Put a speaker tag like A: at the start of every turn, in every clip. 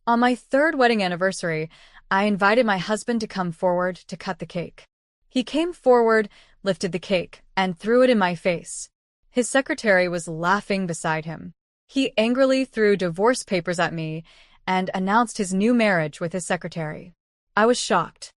A: On my third wedding anniversary, I invited my husband to come forward to cut the cake. He came forward, lifted the cake, and threw it in my face. His secretary was laughing beside him. He angrily threw divorce papers at me and announced his new marriage with his secretary. I was shocked.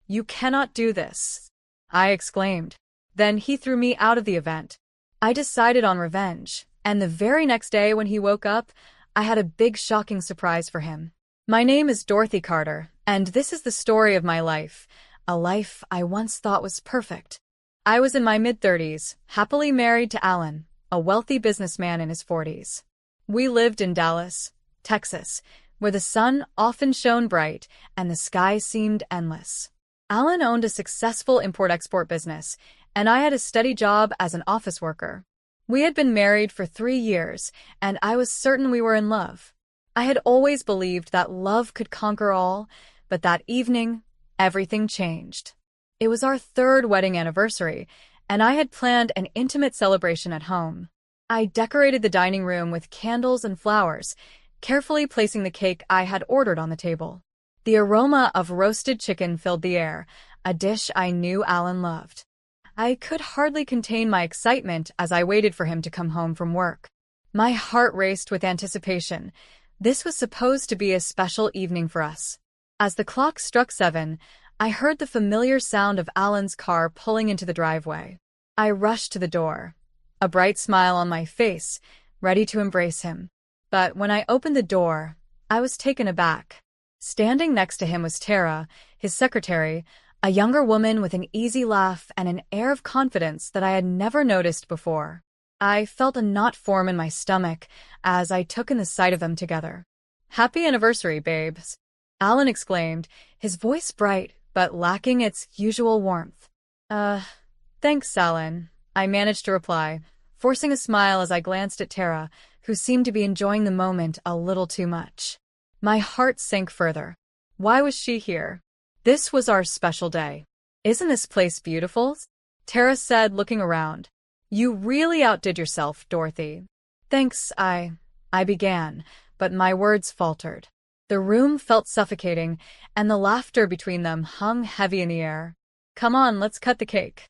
A: "You cannot do this," I exclaimed. Then he threw me out of the event. I decided on revenge, and the very next day when he woke up, I had a big shocking surprise for him. My name is Dorothy Carter, and this is the story of my life, a life I once thought was perfect. I was in my mid-30s, happily married to Alan, a wealthy businessman in his 40s. We lived in Dallas, Texas, where the sun often shone bright and the sky seemed endless. Alan owned a successful import-export business, and I had a steady job as an office worker. We had been married for 3 years, and I was certain we were in love. I had always believed that love could conquer all, but that evening, everything changed. It was our third wedding anniversary, and I had planned an intimate celebration at home. I decorated the dining room with candles and flowers, carefully placing the cake I had ordered on the table. The aroma of roasted chicken filled the air, a dish I knew Alan loved. I could hardly contain my excitement as I waited for him to come home from work. My heart raced with anticipation. This was supposed to be a special evening for us. As the clock struck 7, I heard the familiar sound of Alan's car pulling into the driveway. I rushed to the door, a bright smile on my face, ready to embrace him. But when I opened the door, I was taken aback. Standing next to him was Tara, his secretary, a younger woman with an easy laugh and an air of confidence that I had never noticed before. I felt a knot form in my stomach as I took in the sight of them together. "Happy anniversary, babes," Alan exclaimed, his voice bright but lacking its usual warmth. Thanks, Alan," I managed to reply, forcing a smile as I glanced at Tara, who seemed to be enjoying the moment a little too much. My heart sank further. Why was she here? This was our special day. "Isn't this place beautiful?" Tara said, looking around. "You really outdid yourself, Dorothy." "Thanks, I began, but my words faltered. The room felt suffocating, and the laughter between them hung heavy in the air. "Come on, let's cut the cake,"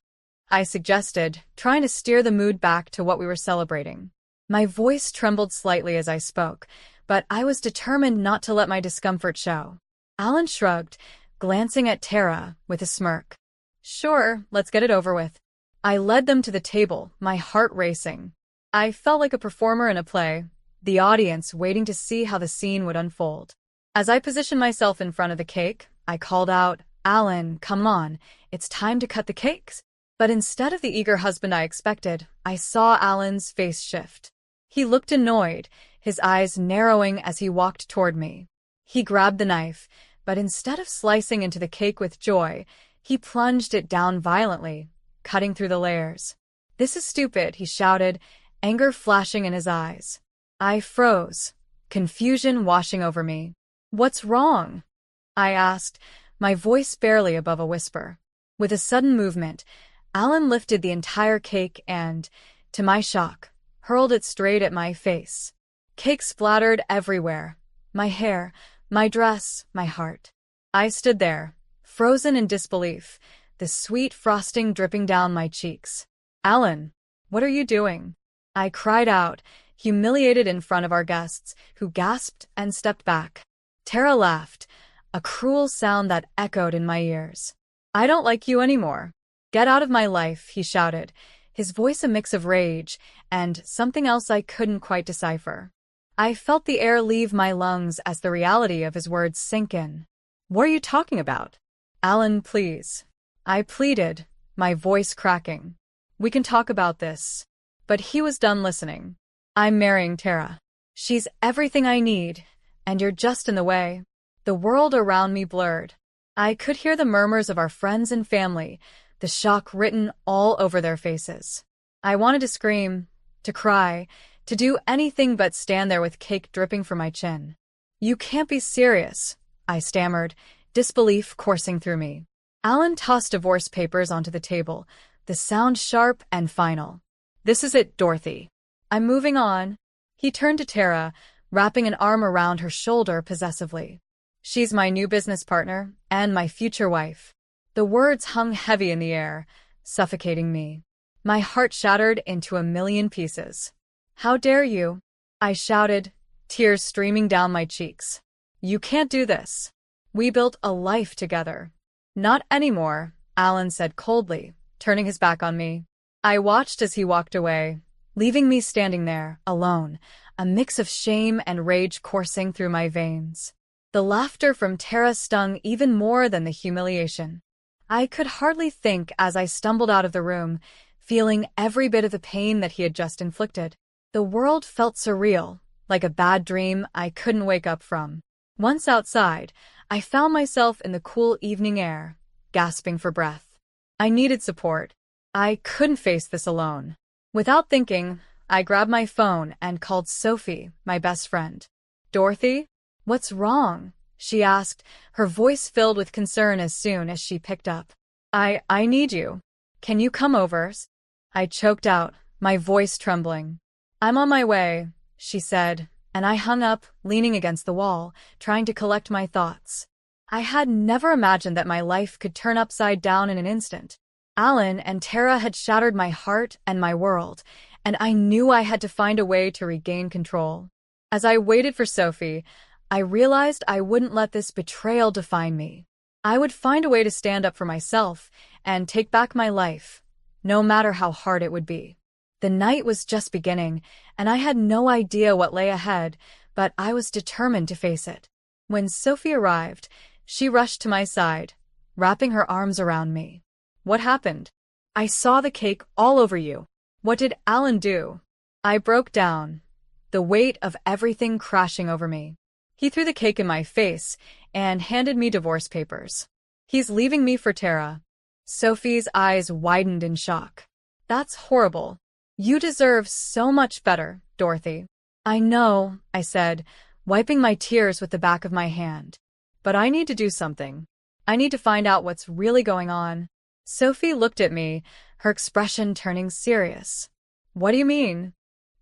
A: I suggested, trying to steer the mood back to what we were celebrating. My voice trembled slightly as I spoke, but I was determined not to let my discomfort show. Alan shrugged, glancing at Tara with a smirk. "Sure, let's get it over with." I led them to the table, my heart racing. I felt like a performer in a play, the audience waiting to see how the scene would unfold. As I positioned myself in front of the cake, I called out, "Alan, come on, it's time to cut the cakes." But instead of the eager husband I expected, I saw Alan's face shift. He looked annoyed, his eyes narrowing as he walked toward me. He grabbed the knife, but instead of slicing into the cake with joy, he plunged it down violently, cutting through the layers. "This is stupid," he shouted, anger flashing in his eyes. I froze, confusion washing over me. "What's wrong?" I asked, my voice barely above a whisper. With a sudden movement, Alan lifted the entire cake and, to my shock, hurled it straight at my face. Cake splattered everywhere. My hair, my dress, my heart. I stood there, frozen in disbelief, the sweet frosting dripping down my cheeks. "Alan, what are you doing?" I cried out, humiliated in front of our guests, who gasped and stepped back. Tara laughed, a cruel sound that echoed in my ears. "I don't like you anymore. Get out of my life," he shouted, his voice a mix of rage and something else I couldn't quite decipher. I felt the air leave my lungs as the reality of his words sank in. "What are you talking about?" "Alan, please," I pleaded, my voice cracking. "We can talk about this." But he was done listening. "I'm marrying Tara. She's everything I need, and you're just in the way." The world around me blurred. I could hear the murmurs of our friends and family, the shock written all over their faces. I wanted to scream, to cry, to do anything but stand there with cake dripping from my chin. "You can't be serious," I stammered, disbelief coursing through me. Alan tossed divorce papers onto the table, the sound sharp and final. "This is it, Dorothy. I'm moving on." He turned to Tara, wrapping an arm around her shoulder possessively. She's my new business partner and my future wife. The words hung heavy in the air, suffocating me. My heart shattered into a million pieces. How dare you? I shouted, tears streaming down my cheeks. You can't do this. We built a life together. Not anymore, Alan said coldly, turning his back on me. I watched as he walked away, leaving me standing there, alone, a mix of shame and rage coursing through my veins. The laughter from Tara stung even more than the humiliation. I could hardly think as I stumbled out of the room, feeling every bit of the pain that he had just inflicted. The world felt surreal, like a bad dream I couldn't wake up from. Once outside, I found myself in the cool evening air, gasping for breath. I needed support. I couldn't face this alone. Without thinking, I grabbed my phone and called Sophie, my best friend. Dorothy? What's wrong? She asked, her voice filled with concern as soon as she picked up. I need you. Can you come over? I choked out, my voice trembling. I'm on my way, she said, and I hung up, leaning against the wall, trying to collect my thoughts. I had never imagined that my life could turn upside down in an instant. Alan and Tara had shattered my heart and my world, and I knew I had to find a way to regain control. As I waited for Sophie, I realized I wouldn't let this betrayal define me. I would find a way to stand up for myself and take back my life, no matter how hard it would be. The night was just beginning, and I had no idea what lay ahead, but I was determined to face it. When Sophie arrived, she rushed to my side, wrapping her arms around me. What happened? I saw the cake all over you. What did Alan do? I broke down, the weight of everything crashing over me. He threw the cake in my face and handed me divorce papers. He's leaving me for Tara. Sophie's eyes widened in shock. That's horrible. You deserve so much better, Dorothy. I know, I said, wiping my tears with the back of my hand. But I need to do something. I need to find out what's really going on. Sophie looked at me, her expression turning serious. What do you mean?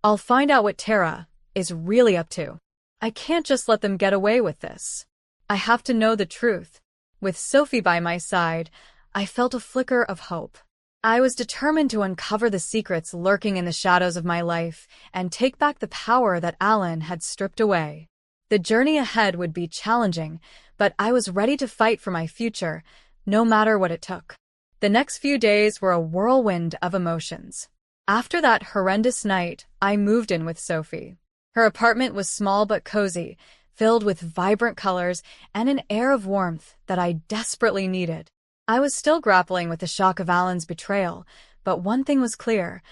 A: I'll find out what Tara is really up to. I can't just let them get away with this. I have to know the truth. With Sophie by my side, I felt a flicker of hope. I was determined to uncover the secrets lurking in the shadows of my life and take back the power that Alan had stripped away. The journey ahead would be challenging, but I was ready to fight for my future, no matter what it took. The next few days were a whirlwind of emotions. After that horrendous night, I moved in with Sophie. Her apartment was small but cozy, filled with vibrant colors and an air of warmth that I desperately needed. I was still grappling with the shock of Alan's betrayal, but one thing was clear.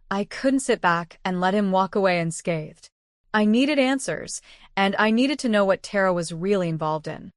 A: I couldn't sit back and let him walk away unscathed. I needed answers, and I needed to know what Tara was really involved in.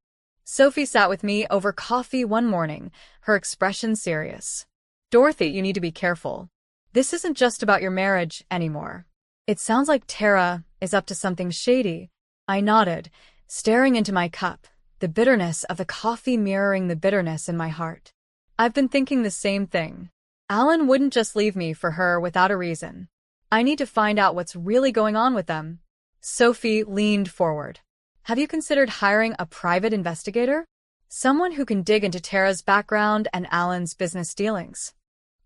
A: Sophie sat with me over coffee one morning, her expression serious. Dorothy, you need to be careful. This isn't just about your marriage anymore. It sounds like Tara is up to something shady. I nodded, staring into my cup, the bitterness of the coffee mirroring the bitterness in my heart. I've been thinking the same thing. Alan wouldn't just leave me for her without a reason. I need to find out what's really going on with them. Sophie leaned forward. Have you considered hiring a private investigator? Someone who can dig into Tara's background and Alan's business dealings.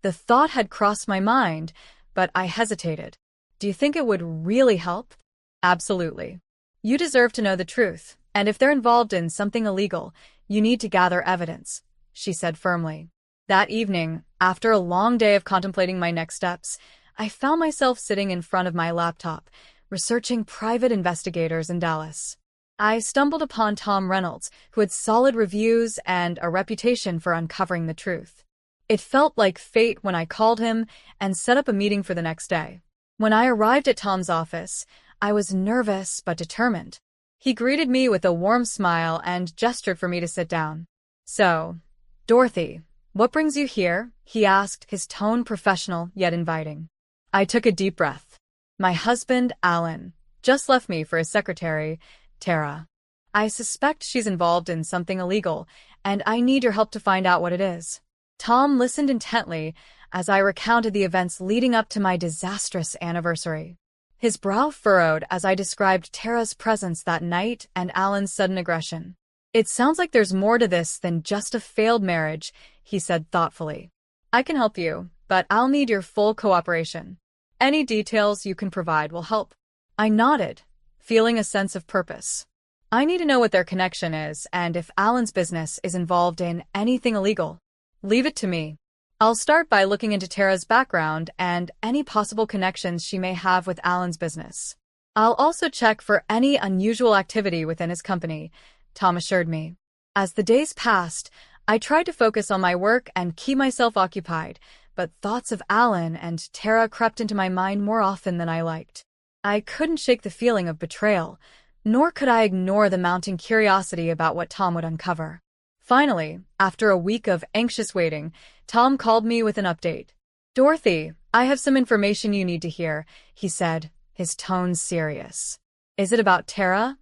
A: The thought had crossed my mind, but I hesitated. Do you think it would really help? Absolutely. You deserve to know the truth, and if they're involved in something illegal, you need to gather evidence, she said firmly. That evening, after a long day of contemplating my next steps, I found myself sitting in front of my laptop, researching private investigators in Dallas. I stumbled upon Tom Reynolds, who had solid reviews and a reputation for uncovering the truth. It felt like fate when I called him and set up a meeting for the next day. When I arrived at Tom's office, I was nervous but determined. He greeted me with a warm smile and gestured for me to sit down. So, Dorothy, what brings you here? He asked, his tone professional yet inviting. I took a deep breath. My husband, Alan, just left me for his secretary, Tara. I suspect she's involved in something illegal, and I need your help to find out what it is. Tom listened intently as I recounted the events leading up to my disastrous anniversary. His brow furrowed as I described Tara's presence that night and Alan's sudden aggression. "It sounds like there's more to this than just a failed marriage," he said thoughtfully. "I can help you, but I'll need your full cooperation. Any details you can provide will help." I nodded, feeling a sense of purpose. I need to know what their connection is and if Alan's business is involved in anything illegal. Leave it to me. I'll start by looking into Tara's background and any possible connections she may have with Alan's business. I'll also check for any unusual activity within his company, Tom assured me. As the days passed, I tried to focus on my work and keep myself occupied, but thoughts of Alan and Tara crept into my mind more often than I liked. I couldn't shake the feeling of betrayal, nor could I ignore the mounting curiosity about what Tom would uncover. Finally, after a week of anxious waiting, Tom called me with an update. "Dorothy, I have some information you need to hear," he said, his tone serious. "Is it about Tara?"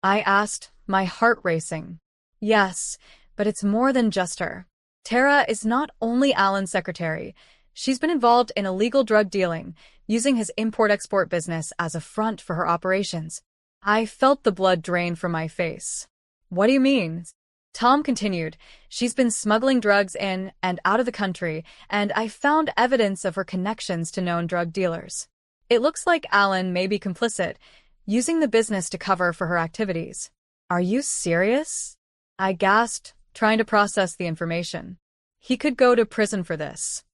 A: I asked, my heart racing. "Yes, but it's more than just her. Tara is not only Alan's secretary. She's been involved in illegal drug dealing, using his import-export business as a front for her operations." I felt the blood drain from my face. "What do you mean?" Tom continued. "She's been smuggling drugs in and out of the country, and I found evidence of her connections to known drug dealers. It looks like Alan may be complicit, using the business to cover for her activities." "Are you serious?" I gasped, trying to process the information. "He could go to prison for this."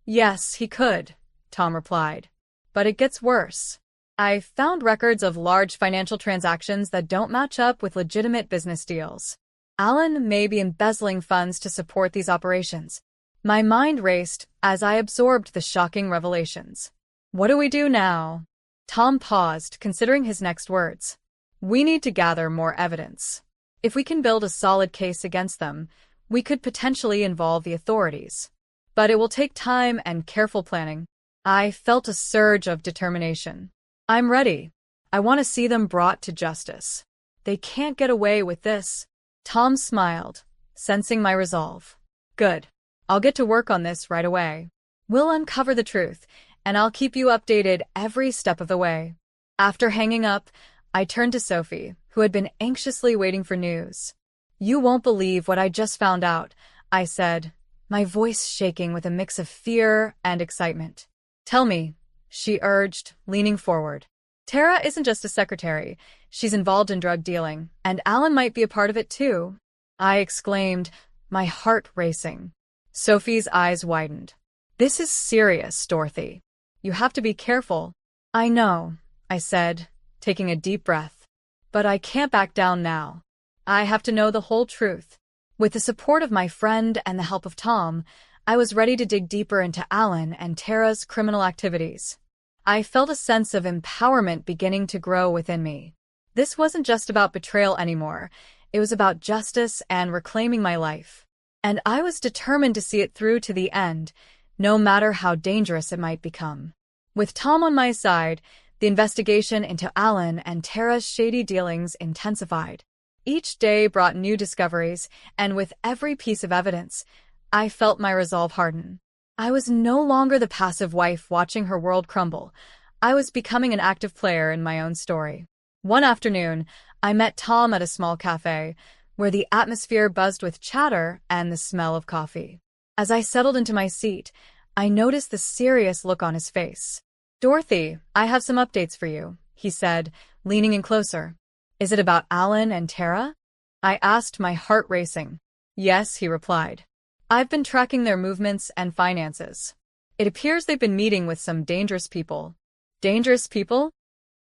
A: "Yes, he could," Tom replied. "But it gets worse. I found records of large financial transactions that don't match up with legitimate business deals. Alan may be embezzling funds to support these operations." My mind raced as I absorbed the shocking revelations. "What do we do now?" Tom paused, considering his next words. "We need to gather more evidence. If we can build a solid case against them, we could potentially involve the authorities. But it will take time and careful planning." I felt a surge of determination. "I'm ready. I want to see them brought to justice. They can't get away with this." Tom smiled, sensing my resolve. "Good. I'll get to work on this right away. We'll uncover the truth, and I'll keep you updated every step of the way." After hanging up, I turned to Sophie, who had been anxiously waiting for news. "You won't believe what I just found out," I said, my voice shaking with a mix of fear and excitement. "Tell me," she urged, leaning forward. "Tara isn't just a secretary. She's involved in drug dealing, and Alan might be a part of it too," I exclaimed, my heart racing. Sophie's eyes widened. "This is serious, Dorothy. You have to be careful." "I know," I said, taking a deep breath. "But I can't back down now. I have to know the whole truth." With the support of my friend and the help of Tom, I was ready to dig deeper into Alan and Tara's criminal activities. I felt a sense of empowerment beginning to grow within me. This wasn't just about betrayal anymore. It was about justice and reclaiming my life. And I was determined to see it through to the end, no matter how dangerous it might become. With Tom on my side, the investigation into Alan and Tara's shady dealings intensified. Each day brought new discoveries, and with every piece of evidence, I felt my resolve harden. I was no longer the passive wife watching her world crumble. I was becoming an active player in my own story. One afternoon, I met Tom at a small cafe, where the atmosphere buzzed with chatter and the smell of coffee. As I settled into my seat, I noticed the serious look on his face. "Dorothy, I have some updates for you," he said, leaning in closer. "Is it about Alan and Tara?" I asked, my heart racing. "Yes," he replied. "I've been tracking their movements and finances. It appears they've been meeting with some dangerous people." "Dangerous people?"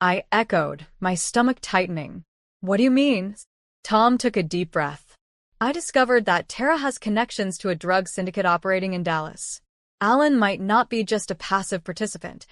A: I echoed, my stomach tightening. "What do you mean?" Tom took a deep breath. "I discovered that Tara has connections to a drug syndicate operating in Dallas. Alan might not be just a passive participant.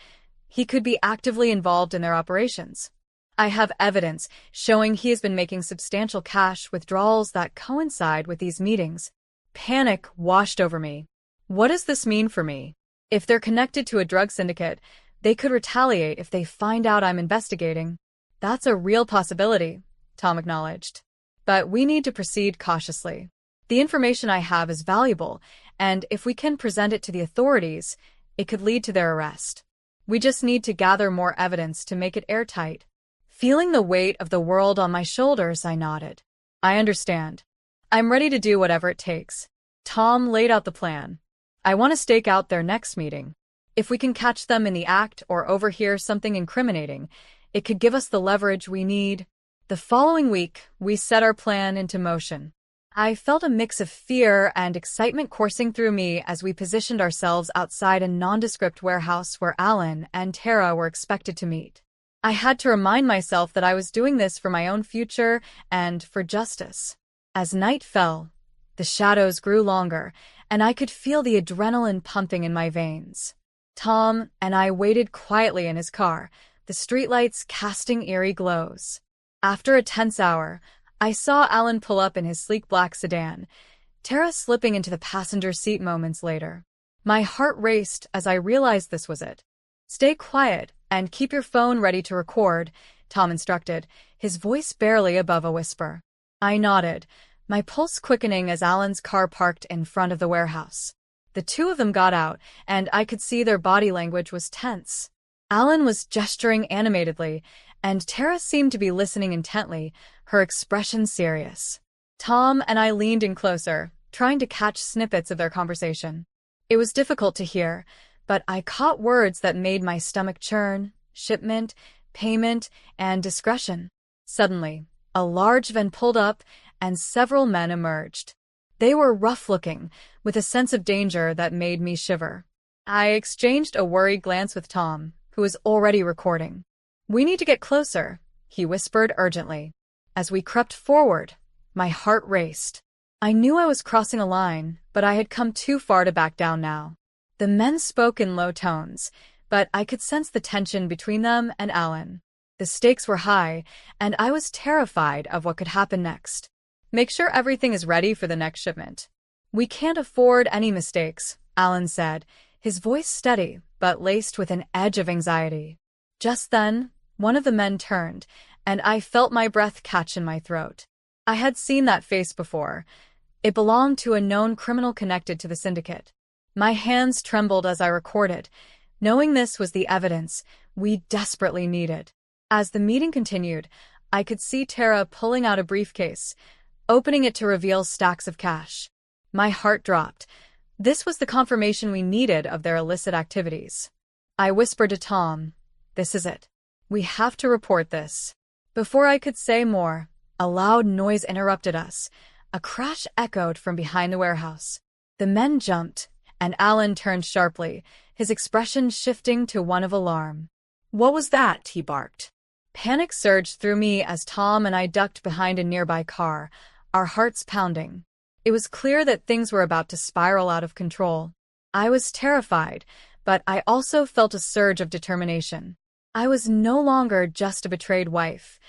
A: He could be actively involved in their operations. I have evidence showing he has been making substantial cash withdrawals that coincide with these meetings." Panic washed over me. What does this mean for me? If they're connected to a drug syndicate, they could retaliate if they find out I'm investigating. "That's a real possibility," Tom acknowledged. "But we need to proceed cautiously. The information I have is valuable, and if we can present it to the authorities, it could lead to their arrest." We just need to gather more evidence to make it airtight. Feeling the weight of the world on my shoulders, I nodded. I understand. I'm ready to do whatever it takes. Tom laid out the plan. I want to stake out their next meeting. If we can catch them in the act or overhear something incriminating, it could give us the leverage we need. The following week, we set our plan into motion. I felt a mix of fear and excitement coursing through me as we positioned ourselves outside a nondescript warehouse where Alan and Tara were expected to meet. I had to remind myself that I was doing this for my own future and for justice. As night fell, the shadows grew longer, and I could feel the adrenaline pumping in my veins. Tom and I waited quietly in his car, the streetlights casting eerie glows. After a tense hour, I saw Alan pull up in his sleek black sedan, Tara slipping into the passenger seat moments later. My heart raced as I realized this was it. Stay quiet and keep your phone ready to record, Tom instructed, his voice barely above a whisper. I nodded, my pulse quickening as Alan's car parked in front of the warehouse. The two of them got out, and I could see their body language was tense. Alan was gesturing animatedly, and Tara seemed to be listening intently, her expression serious. Tom and I leaned in closer, trying to catch snippets of their conversation. It was difficult to hear, but I caught words that made my stomach churn: shipment, payment, and discretion. Suddenly, a large van pulled up, and several men emerged. They were rough-looking, with a sense of danger that made me shiver. I exchanged a worried glance with Tom, who was already recording. "We need to get closer," he whispered urgently. As we crept forward, my heart raced. I knew I was crossing a line, but I had come too far to back down now. The men spoke in low tones, but I could sense the tension between them and Alan. The stakes were high, and I was terrified of what could happen next. "Make sure everything is ready for the next shipment. We can't afford any mistakes," Alan said, his voice steady but laced with an edge of anxiety. Just then, one of the men turned, and I felt my breath catch in my throat. I had seen that face before. It belonged to a known criminal connected to the syndicate. My hands trembled as I recorded, knowing this was the evidence we desperately needed. As the meeting continued, I could see Tara pulling out a briefcase, opening it to reveal stacks of cash. My heart dropped. This was the confirmation we needed of their illicit activities. I whispered to Tom, "This is it. We have to report this." Before I could say more, a loud noise interrupted us. A crash echoed from behind the warehouse. The men jumped, and Alan turned sharply, his expression shifting to one of alarm. "What was that?" he barked. Panic surged through me as Tom and I ducked behind a nearby car, our hearts pounding. It was clear that things were about to spiral out of control. I was terrified, but I also felt a surge of determination. I was no longer just a betrayed wife.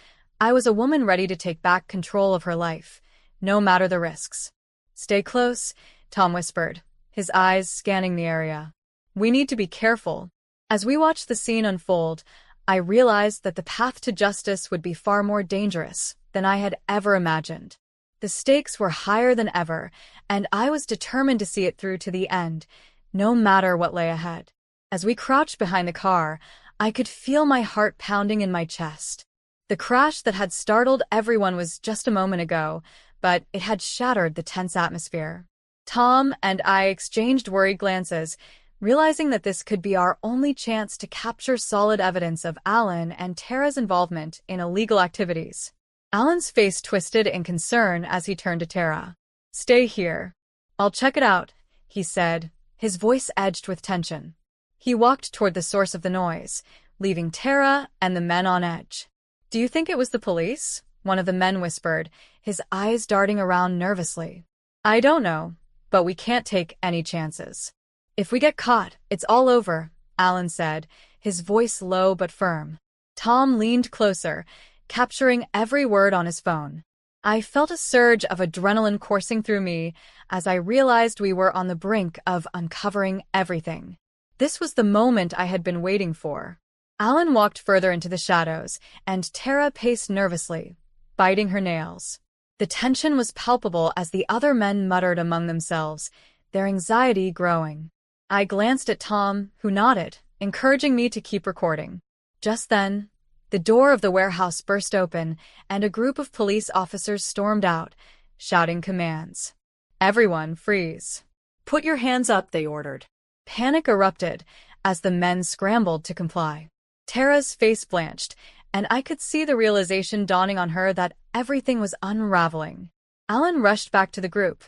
A: I was a woman ready to take back control of her life, no matter the risks. "Stay close," Tom whispered, his eyes scanning the area. "We need to be careful." As we watched the scene unfold, I realized that the path to justice would be far more dangerous than I had ever imagined. The stakes were higher than ever, and I was determined to see it through to the end, no matter what lay ahead. As we crouched behind the car, I could feel my heart pounding in my chest. The crash that had startled everyone was just a moment ago, but it had shattered the tense atmosphere. Tom and I exchanged worried glances, realizing that this could be our only chance to capture solid evidence of Alan and Tara's involvement in illegal activities. Alan's face twisted in concern as he turned to Tara. "Stay here. I'll check it out," he said, his voice edged with tension. He walked toward the source of the noise, leaving Tara and the men on edge. "Do you think it was the police?" one of the men whispered, his eyes darting around nervously. "I don't know, but we can't take any chances." "If we get caught, it's all over," Alan said, his voice low but firm. Tom leaned closer, capturing every word on his phone. I felt a surge of adrenaline coursing through me as I realized we were on the brink of uncovering everything. This was the moment I had been waiting for. Alan walked further into the shadows, and Tara paced nervously, biting her nails. The tension was palpable as the other men muttered among themselves, their anxiety growing. I glanced at Tom, who nodded, encouraging me to keep recording. Just then, the door of the warehouse burst open, and a group of police officers stormed out, shouting commands. "Everyone, freeze. Put your hands up," they ordered. Panic erupted as the men scrambled to comply. Tara's face blanched, and I could see the realization dawning on her that everything was unraveling. Alan rushed back to the group,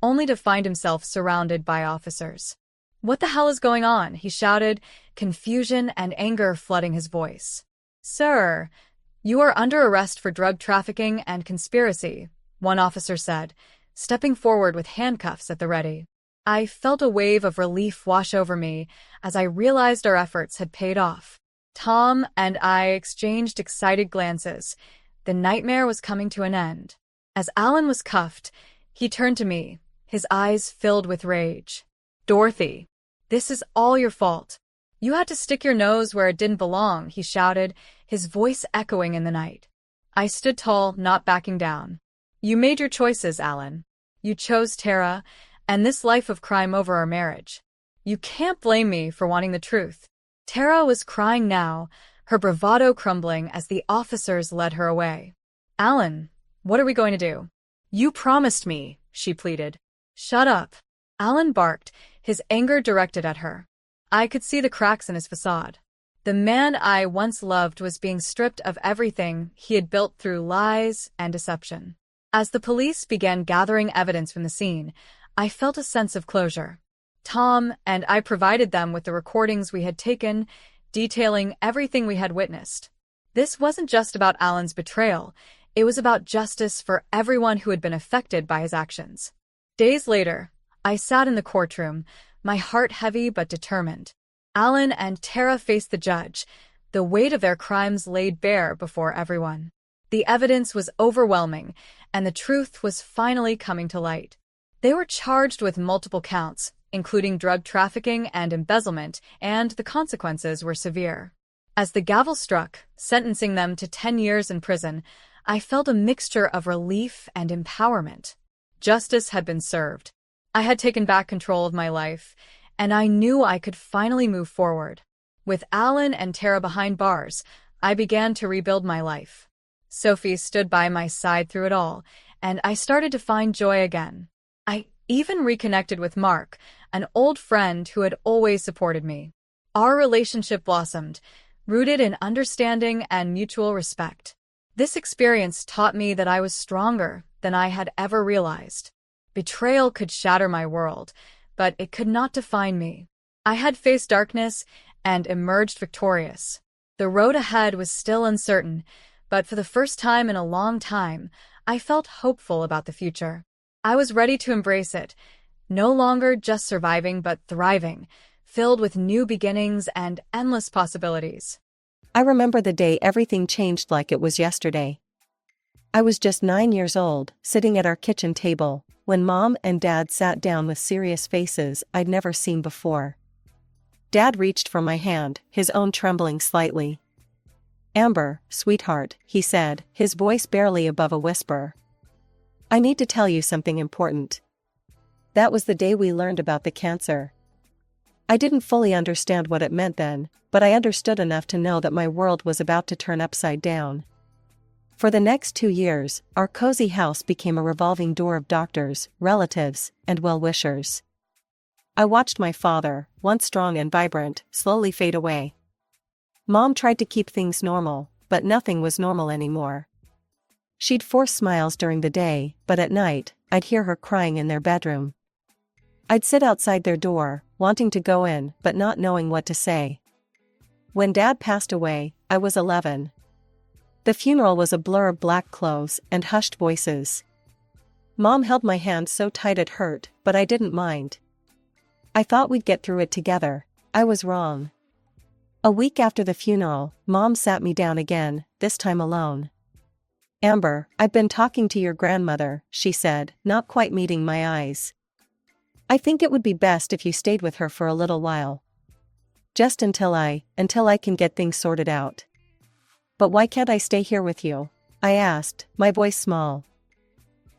A: only to find himself surrounded by officers. "What the hell is going on?" he shouted, confusion and anger flooding his voice. "Sir, you are under arrest for drug trafficking and conspiracy," one officer said, stepping forward with handcuffs at the ready. I felt a wave of relief wash over me as I realized our efforts had paid off. Tom and I exchanged excited glances. The nightmare was coming to an end. As Alan was cuffed, he turned to me, his eyes filled with rage. "Dorothy, this is all your fault. You had to stick your nose where it didn't belong," he shouted, his voice echoing in the night. I stood tall, not backing down. "You made your choices, Alan. You chose Tara, and this life of crime over our marriage. You can't blame me for wanting the truth." Tara was crying now, her bravado crumbling as the officers led her away. "Alan, what are we going to do?" "You promised me," she pleaded. "Shut up," Alan barked, his anger directed at her. I could see the cracks in his facade. The man I once loved was being stripped of everything he had built through lies and deception. As the police began gathering evidence from the scene, I felt a sense of closure. Tom and I provided them with the recordings we had taken, detailing everything we had witnessed. This wasn't just about Alan's betrayal, it was about justice for everyone who had been affected by his actions. Days later, I sat in the courtroom, my heart heavy but determined. Alan and Tara faced the judge, the weight of their crimes laid bare before everyone. The evidence was overwhelming, and the truth was finally coming to light. They were charged with multiple counts, including drug trafficking and embezzlement, and the consequences were severe. As the gavel struck, sentencing them to 10 years in prison, I felt a mixture of relief and empowerment. Justice had been served. I had taken back control of my life, and I knew I could finally move forward. With Alan and Tara behind bars, I began to rebuild my life. Sophie stood by my side through it all, and I started to find joy again. I even reconnected with Mark, an old friend who had always supported me. Our relationship blossomed, rooted in understanding and mutual respect. This experience taught me that I was stronger than I had ever realized. Betrayal could shatter my world, but it could not define me. I had faced darkness and emerged victorious. The road ahead was still uncertain, but for the first time in a long time, I felt hopeful about the future. I was ready to embrace it, no longer just surviving but thriving, filled with new beginnings and endless possibilities.
B: I remember the day everything changed like it was yesterday. I was just 9 years old, sitting at our kitchen table, when Mom and Dad sat down with serious faces I'd never seen before. Dad reached for my hand, his own trembling slightly. "Amber, sweetheart," he said, his voice barely above a whisper. "I need to tell you something important." That was the day we learned about the cancer. I didn't fully understand what it meant then, but I understood enough to know that my world was about to turn upside down. For the next 2 years, our cozy house became a revolving door of doctors, relatives, and well-wishers. I watched my father, once strong and vibrant, slowly fade away. Mom tried to keep things normal, but nothing was normal anymore. She'd force smiles during the day, but at night, I'd hear her crying in their bedroom. I'd sit outside their door, wanting to go in, but not knowing what to say. When Dad passed away, I was 11. The funeral was a blur of black clothes and hushed voices. Mom held my hand so tight it hurt, but I didn't mind. I thought we'd get through it together. I was wrong. A week after the funeral, Mom sat me down again, this time alone. "Amber, I've been talking to your grandmother," she said, not quite meeting my eyes. "I think it would be best if you stayed with her for a little while. Just until I can get things sorted out." "But why can't I stay here with you?" I asked, my voice small.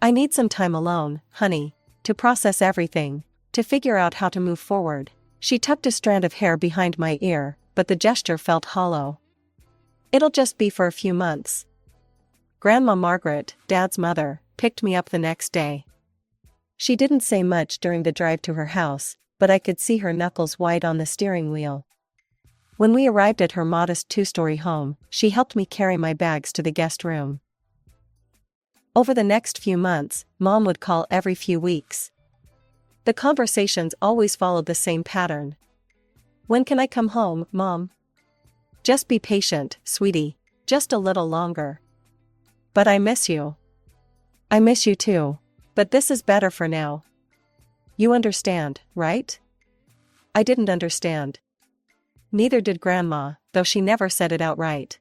B: "I need some time alone, honey, to process everything, to figure out how to move forward," She tucked a strand of hair behind my ear, but the gesture felt hollow. It'll just be for a few months. Grandma Margaret, Dad's mother, picked me up the next day. She didn't say much during the drive to her house, but I could see her knuckles white on the steering wheel. When we arrived at her modest two-story home, she helped me carry my bags to the guest room. Over the next few months, Mom would call every few weeks. The conversations always followed the same pattern. "When can I come home, Mom?" "Just be patient, sweetie. Just a little longer." "But I miss you." "I miss you too. But this is better for now. You understand, right?" I didn't understand. Neither did Grandma, though she never said it outright.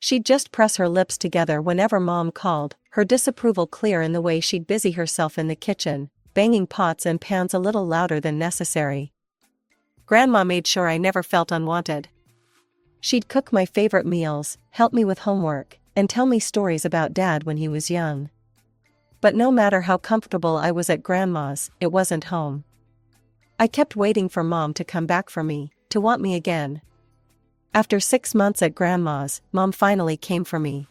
B: She'd just press her lips together whenever Mom called, her disapproval clear in the way she'd busy herself in the kitchen, banging pots and pans a little louder than necessary. Grandma made sure I never felt unwanted. She'd cook my favorite meals, help me with homework, and tell me stories about Dad when he was young. But no matter how comfortable I was at Grandma's, it wasn't home. I kept waiting for Mom to come back for me, to want me again. After 6 months at Grandma's, Mom finally came for me.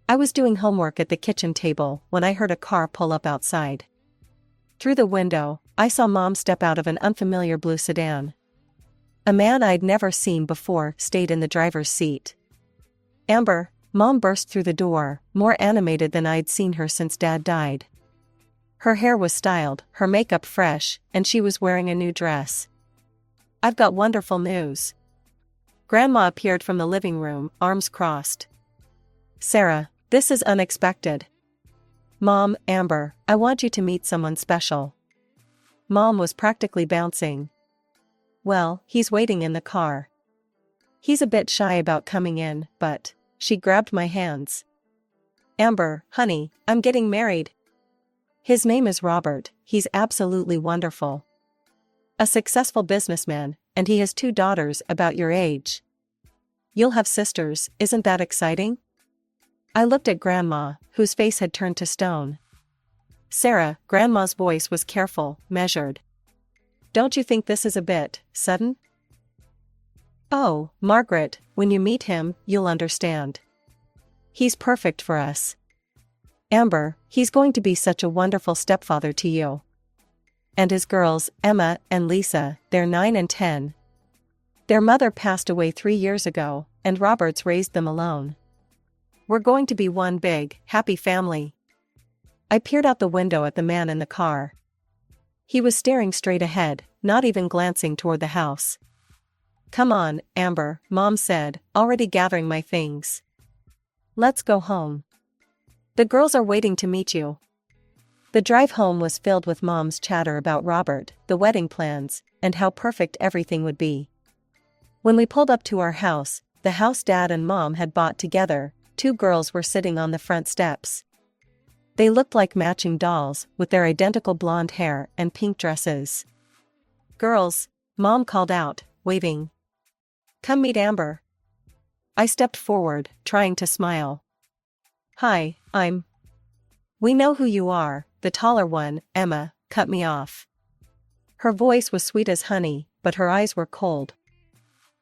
B: I was doing homework at the kitchen table when I heard a car pull up outside. Through the window, I saw Mom step out of an unfamiliar blue sedan. A man I'd never seen before stayed in the driver's seat. "Amber," Mom burst through the door, more animated than I'd seen her since Dad died. Her hair was styled, her makeup fresh, and she was wearing a new dress. "I've got wonderful news." Grandma appeared from the living room, arms crossed. "Sarah, this is unexpected." "Mom, Amber, I want you to meet someone special." Mom was practically bouncing. "Well, he's waiting in the car. He's a bit shy about coming in, but..." She grabbed my hands. "Amber, honey, I'm getting married. His name is Robert, he's absolutely wonderful. A successful businessman, and he has 2 daughters about your age. You'll have sisters, isn't that exciting?" I looked at Grandma, whose face had turned to stone. "Sarah," Grandma's voice was careful, measured. "Don't you think this is a bit sudden?" "Oh, Margaret, when you meet him, you'll understand. He's perfect for us. Amber, he's going to be such a wonderful stepfather to you. And his girls, Emma and Lisa, they're 9 and 10. Their mother passed away 3 years ago, and Robert's raised them alone. We're going to be one big, happy family." I peered out the window at the man in the car. He was staring straight ahead, not even glancing toward the house. "Come on, Amber," Mom said, already gathering my things. "Let's go home. The girls are waiting to meet you." The drive home was filled with Mom's chatter about Robert, the wedding plans, and how perfect everything would be. When we pulled up to our house, the house Dad and Mom had bought together, 2 girls were sitting on the front steps. They looked like matching dolls, with their identical blonde hair and pink dresses. "Girls," Mom called out, waving. "Come meet Amber." I stepped forward, trying to smile. "Hi, I'm..." "We know who you are," the taller one, Emma, cut me off. Her voice was sweet as honey, but her eyes were cold.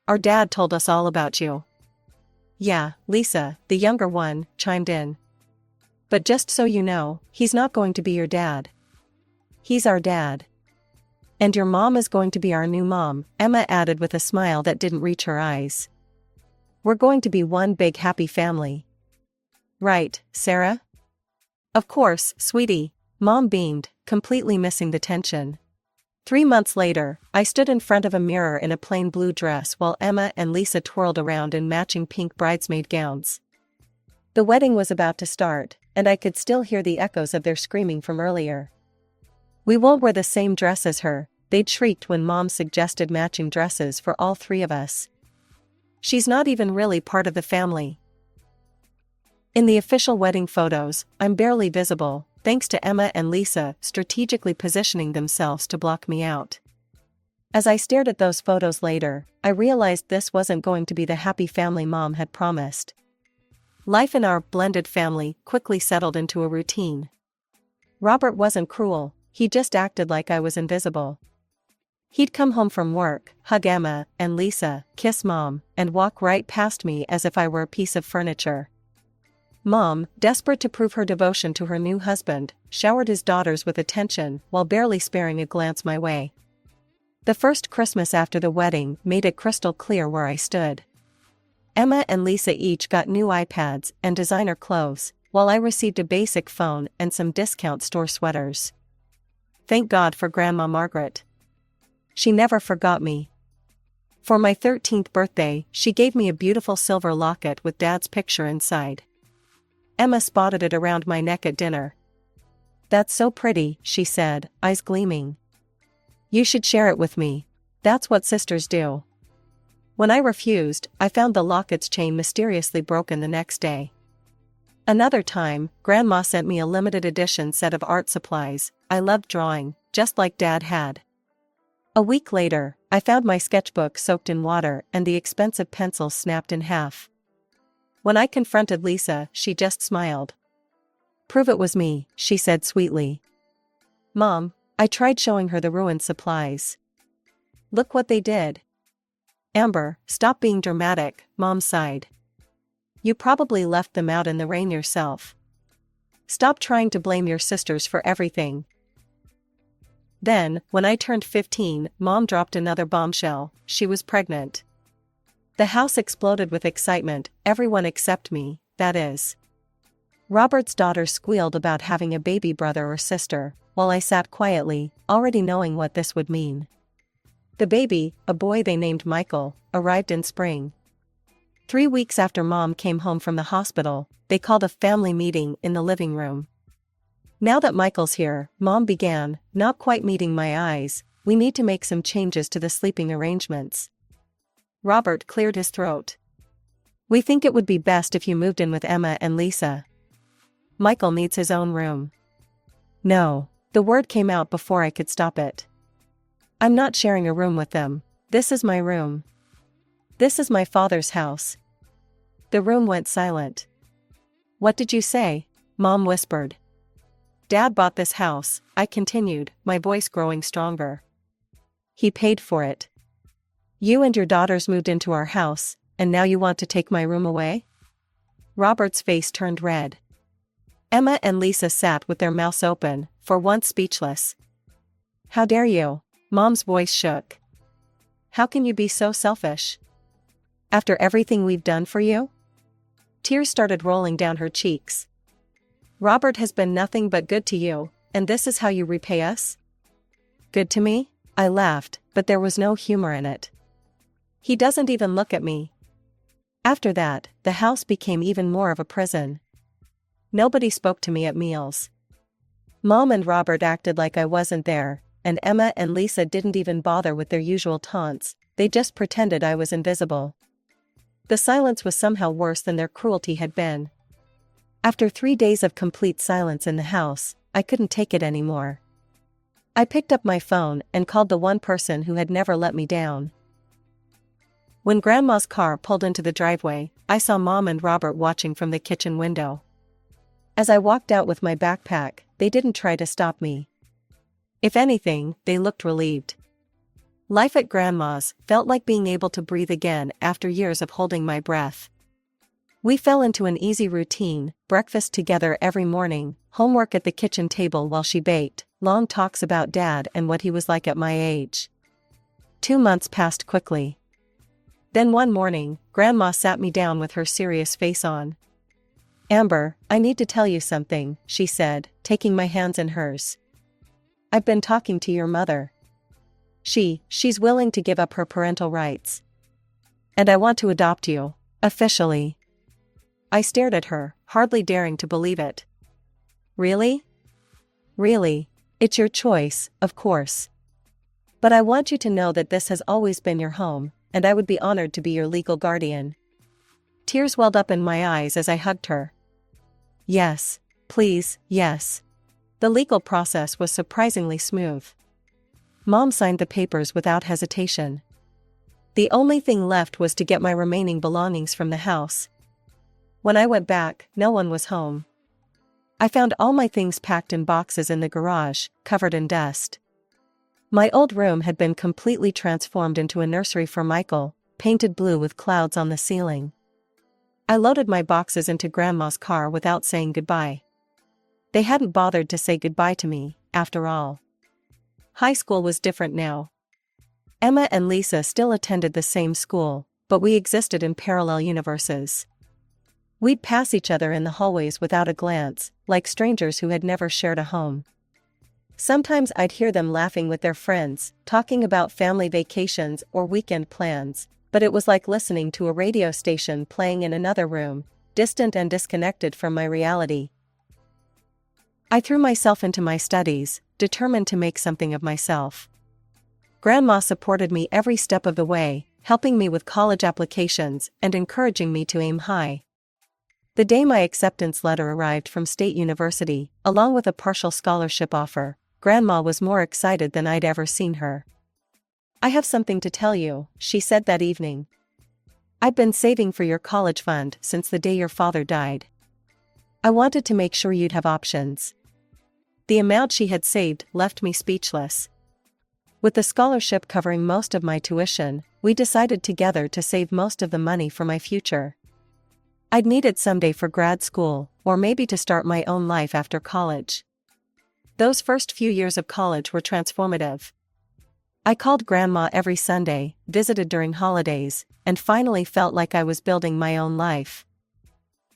B: "Our dad told us all about you." "Yeah," Lisa, the younger one, chimed in. "But just so you know, he's not going to be your dad. He's our dad. And your mom is going to be our new mom," Emma added with a smile that didn't reach her eyes. "We're going to be one big happy family. Right, Sarah?" "Of course, sweetie," Mom beamed, completely missing the tension. 3 months later, I stood in front of a mirror in a plain blue dress while Emma and Lisa twirled around in matching pink bridesmaid gowns. The wedding was about to start, and I could still hear the echoes of their screaming from earlier. "We won't wear the same dress as her," they'd shrieked when Mom suggested matching dresses for all 3 of us. "She's not even really part of the family." In the official wedding photos, I'm barely visible, thanks to Emma and Lisa strategically positioning themselves to block me out. As I stared at those photos later, I realized this wasn't going to be the happy family Mom had promised. Life in our blended family quickly settled into a routine. Robert wasn't cruel, he just acted like I was invisible. He'd come home from work, hug Emma and Lisa, kiss Mom, and walk right past me as if I were a piece of furniture. Mom, desperate to prove her devotion to her new husband, showered his daughters with attention while barely sparing a glance my way. The first Christmas after the wedding made it crystal clear where I stood. Emma and Lisa each got new iPads and designer clothes, while I received a basic phone and some discount store sweaters. Thank God for Grandma Margaret. She never forgot me. For my 13th birthday, she gave me a beautiful silver locket with Dad's picture inside. Emma spotted it around my neck at dinner. "That's so pretty," she said, eyes gleaming. "You should share it with me. That's what sisters do." When I refused, I found the locket's chain mysteriously broken the next day. Another time, Grandma sent me a limited edition set of art supplies. I loved drawing, just like Dad had. A week later, I found my sketchbook soaked in water and the expensive pencils snapped in half. When I confronted Lisa, she just smiled. "Prove it was me," she said sweetly. "Mom," I tried showing her the ruined supplies. "Look what they did." "Amber, stop being dramatic," Mom sighed. "You probably left them out in the rain yourself. Stop trying to blame your sisters for everything." Then, when I turned 15, Mom dropped another bombshell. She was pregnant. The house exploded with excitement, everyone except me, that is. Robert's daughter squealed about having a baby brother or sister, while I sat quietly, already knowing what this would mean. The baby, a boy they named Michael, arrived in spring. 3 weeks after Mom came home from the hospital, they called a family meeting in the living room. "Now that Michael's here," Mom began, not quite meeting my eyes, "we need to make some changes to the sleeping arrangements." Robert cleared his throat. "We think it would be best if you moved in with Emma and Lisa. Michael needs his own room." "No." The word came out before I could stop it. "I'm not sharing a room with them. This is my room. This is my father's house." The room went silent. "What did you say?" Mom whispered. "Dad bought this house," I continued, my voice growing stronger. "He paid for it. You and your daughters moved into our house, and now you want to take my room away?" Robert's face turned red. Emma and Lisa sat with their mouths open, for once speechless. "How dare you?" Mom's voice shook. "How can you be so selfish? After everything we've done for you?" Tears started rolling down her cheeks. "Robert has been nothing but good to you, and this is how you repay us?" "Good to me?" I laughed, but there was no humor in it. "He doesn't even look at me." After that, the house became even more of a prison. Nobody spoke to me at meals. Mom and Robert acted like I wasn't there, and Emma and Lisa didn't even bother with their usual taunts, they just pretended I was invisible. The silence was somehow worse than their cruelty had been. After 3 days of complete silence in the house, I couldn't take it anymore. I picked up my phone and called the one person who had never let me down. When Grandma's car pulled into the driveway, I saw Mom and Robert watching from the kitchen window. As I walked out with my backpack, they didn't try to stop me. If anything, they looked relieved. Life at Grandma's felt like being able to breathe again after years of holding my breath. We fell into an easy routine, breakfast together every morning, homework at the kitchen table while she baked, long talks about Dad and what he was like at my age. 2 months passed quickly. Then one morning, Grandma sat me down with her serious face on. "Amber, I need to tell you something," she said, taking my hands in hers. "I've been talking to your mother. She's willing to give up her parental rights. And I want to adopt you, officially." I stared at her, hardly daring to believe it. "Really?" "Really. It's your choice, of course. But I want you to know that this has always been your home, and I would be honored to be your legal guardian." Tears welled up in my eyes as I hugged her. "Yes, please, yes." The legal process was surprisingly smooth. Mom signed the papers without hesitation. The only thing left was to get my remaining belongings from the house. When I went back, no one was home. I found all my things packed in boxes in the garage, covered in dust. My old room had been completely transformed into a nursery for Michael, painted blue with clouds on the ceiling. I loaded my boxes into Grandma's car without saying goodbye. They hadn't bothered to say goodbye to me, after all. High school was different now. Emma and Lisa still attended the same school, but we existed in parallel universes. We'd pass each other in the hallways without a glance, like strangers who had never shared a home. Sometimes I'd hear them laughing with their friends, talking about family vacations or weekend plans, but it was like listening to a radio station playing in another room, distant and disconnected from my reality. I threw myself into my studies, determined to make something of myself. Grandma supported me every step of the way, helping me with college applications and encouraging me to aim high. The day my acceptance letter arrived from State University, along with a partial scholarship offer, Grandma was more excited than I'd ever seen her. "I have something to tell you," she said that evening. "I've been saving for your college fund since the day your father died. I wanted to make sure you'd have options." The amount she had saved left me speechless. With the scholarship covering most of my tuition, we decided together to save most of the money for my future. I'd need it someday for grad school, or maybe to start my own life after college. Those first few years of college were transformative. I called Grandma every Sunday, visited during holidays, and finally felt like I was building my own life.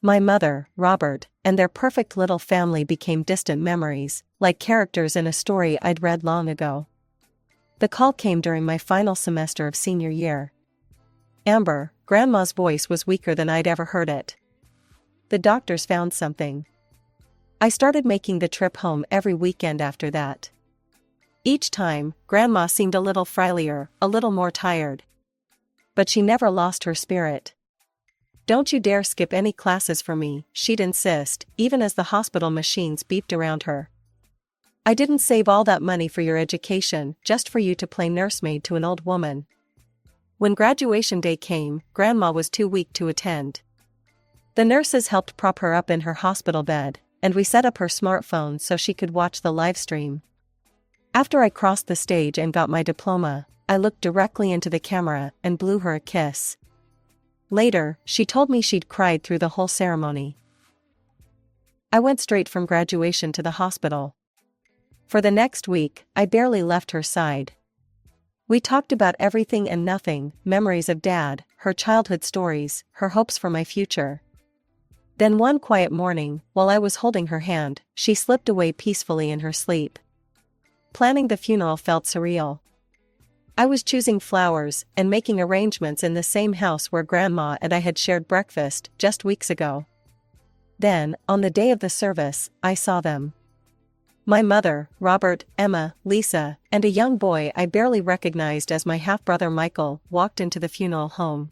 B: My mother, Robert, and their perfect little family became distant memories, like characters in a story I'd read long ago. The call came during my final semester of senior year. "Amber," Grandma's voice was weaker than I'd ever heard it. "The doctors found something." I started making the trip home every weekend after that. Each time, Grandma seemed a little frilier, a little more tired. But she never lost her spirit. "Don't you dare skip any classes for me," she'd insist, even as the hospital machines beeped around her. "I didn't save all that money for your education just for you to play nursemaid to an old woman." When graduation day came, Grandma was too weak to attend. The nurses helped prop her up in her hospital bed, and we set up her smartphone so she could watch the live stream. After I crossed the stage and got my diploma, I looked directly into the camera and blew her a kiss. Later, she told me she'd cried through the whole ceremony. I went straight from graduation to the hospital. For the next week, I barely left her side. We talked about everything and nothing, memories of Dad, her childhood stories, her hopes for my future. Then one quiet morning, while I was holding her hand, she slipped away peacefully in her sleep. Planning the funeral felt surreal. I was choosing flowers and making arrangements in the same house where Grandma and I had shared breakfast just weeks ago. Then, on the day of the service, I saw them. My mother, Robert, Emma, Lisa, and a young boy I barely recognized as my half-brother Michael walked into the funeral home.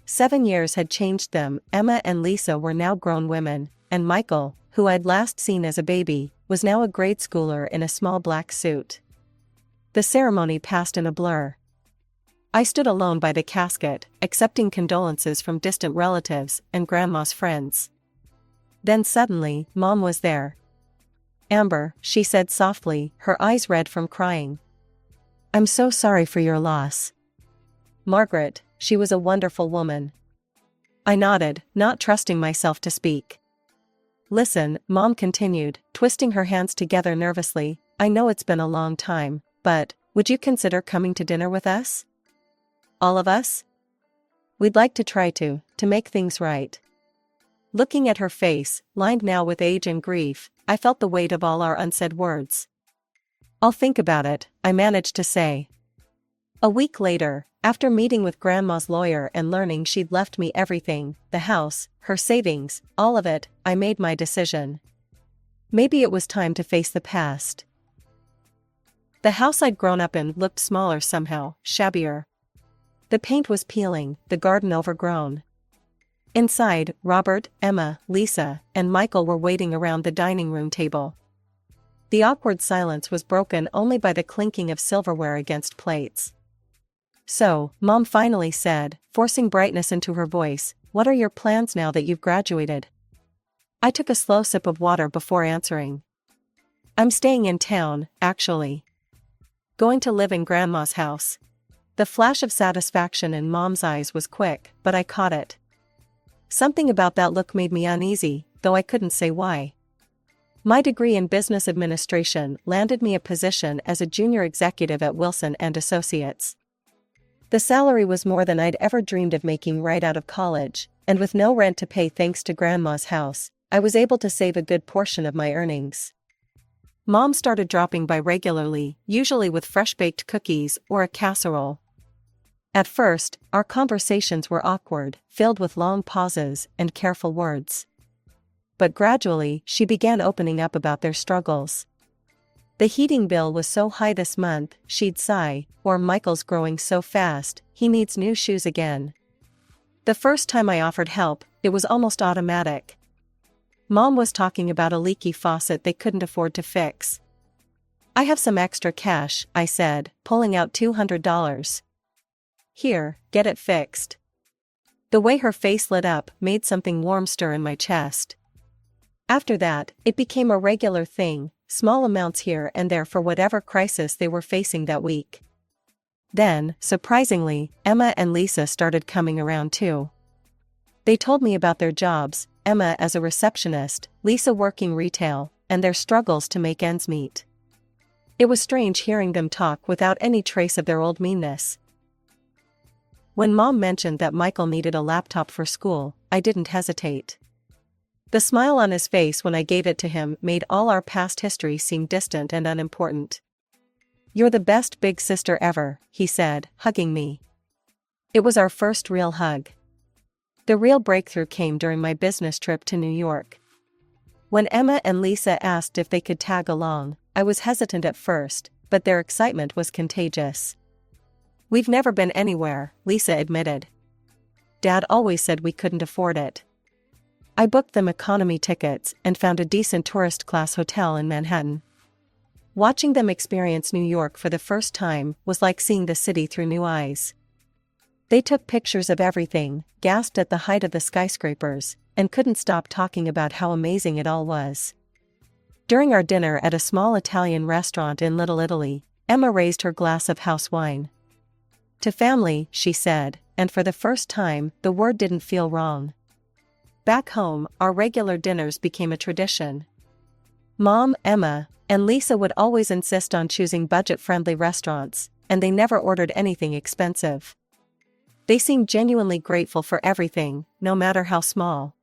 B: 7 years had changed them. Emma and Lisa were now grown women, and Michael, who I'd last seen as a baby, was now a grade schooler in a small black suit. The ceremony passed in a blur. I stood alone by the casket, accepting condolences from distant relatives and Grandma's friends. Then suddenly, Mom was there. "Amber," she said softly, her eyes red from crying. "I'm so sorry for your loss." Margaret, she was a wonderful woman. I nodded, not trusting myself to speak. "Listen," Mom continued, twisting her hands together nervously, "I know it's been a long time, but would you consider coming to dinner with us? All of us? We'd like to try to make things right." Looking at her face, lined now with age and grief, I felt the weight of all our unsaid words. "I'll think about it," I managed to say. A week later, after meeting with Grandma's lawyer and learning she'd left me everything, the house, her savings, all of it, I made my decision. Maybe it was time to face the past. The house I'd grown up in looked smaller somehow, shabbier. The paint was peeling, the garden overgrown. Inside, Robert, Emma, Lisa, and Michael were waiting around the dining room table. The awkward silence was broken only by the clinking of silverware against plates. "So," Mom finally said, forcing brightness into her voice, "what are your plans now that you've graduated?" I took a slow sip of water before answering. "I'm staying in town, actually." Going to live in Grandma's house. The flash of satisfaction in Mom's eyes was quick, but I caught it. Something about that look made me uneasy, though I couldn't say why. My degree in business administration landed me a position as a junior executive at Wilson & Associates. The salary was more than I'd ever dreamed of making right out of college, and with no rent to pay thanks to Grandma's house, I was able to save a good portion of my earnings. Mom started dropping by regularly, usually with fresh-baked cookies or a casserole. At first, our conversations were awkward, filled with long pauses and careful words. But gradually, she began opening up about their struggles. The heating bill was so high this month, she'd sigh, or Michael's growing so fast, he needs new shoes again. The first time I offered help, it was almost automatic. Mom was talking about a leaky faucet they couldn't afford to fix. I have some extra cash, I said, pulling out $200. Here, get it fixed. The way her face lit up made something warm stir in my chest. After that, it became a regular thing, small amounts here and there for whatever crisis they were facing that week. Then, surprisingly, Emma and Lisa started coming around too. They told me about their jobs, Emma as a receptionist, Lisa working retail, and their struggles to make ends meet. It was strange hearing them talk without any trace of their old meanness. When Mom mentioned that Michael needed a laptop for school, I didn't hesitate. The smile on his face when I gave it to him made all our past history seem distant and unimportant. "You're the best big sister ever," he said, hugging me. It was our first real hug. The real breakthrough came during my business trip to New York. When Emma and Lisa asked if they could tag along, I was hesitant at first, but their excitement was contagious. "We've never been anywhere," Lisa admitted. "Dad always said we couldn't afford it." I booked them economy tickets and found a decent tourist-class hotel in Manhattan. Watching them experience New York for the first time was like seeing the city through new eyes. They took pictures of everything, gasped at the height of the skyscrapers, and couldn't stop talking about how amazing it all was. During our dinner at a small Italian restaurant in Little Italy, Emma raised her glass of house wine. "To family," she said, and for the first time, the word didn't feel wrong. Back home, our regular dinners became a tradition. Mom, Emma, and Lisa would always insist on choosing budget-friendly restaurants, and they never ordered anything expensive. They seemed genuinely grateful for everything, no matter how small.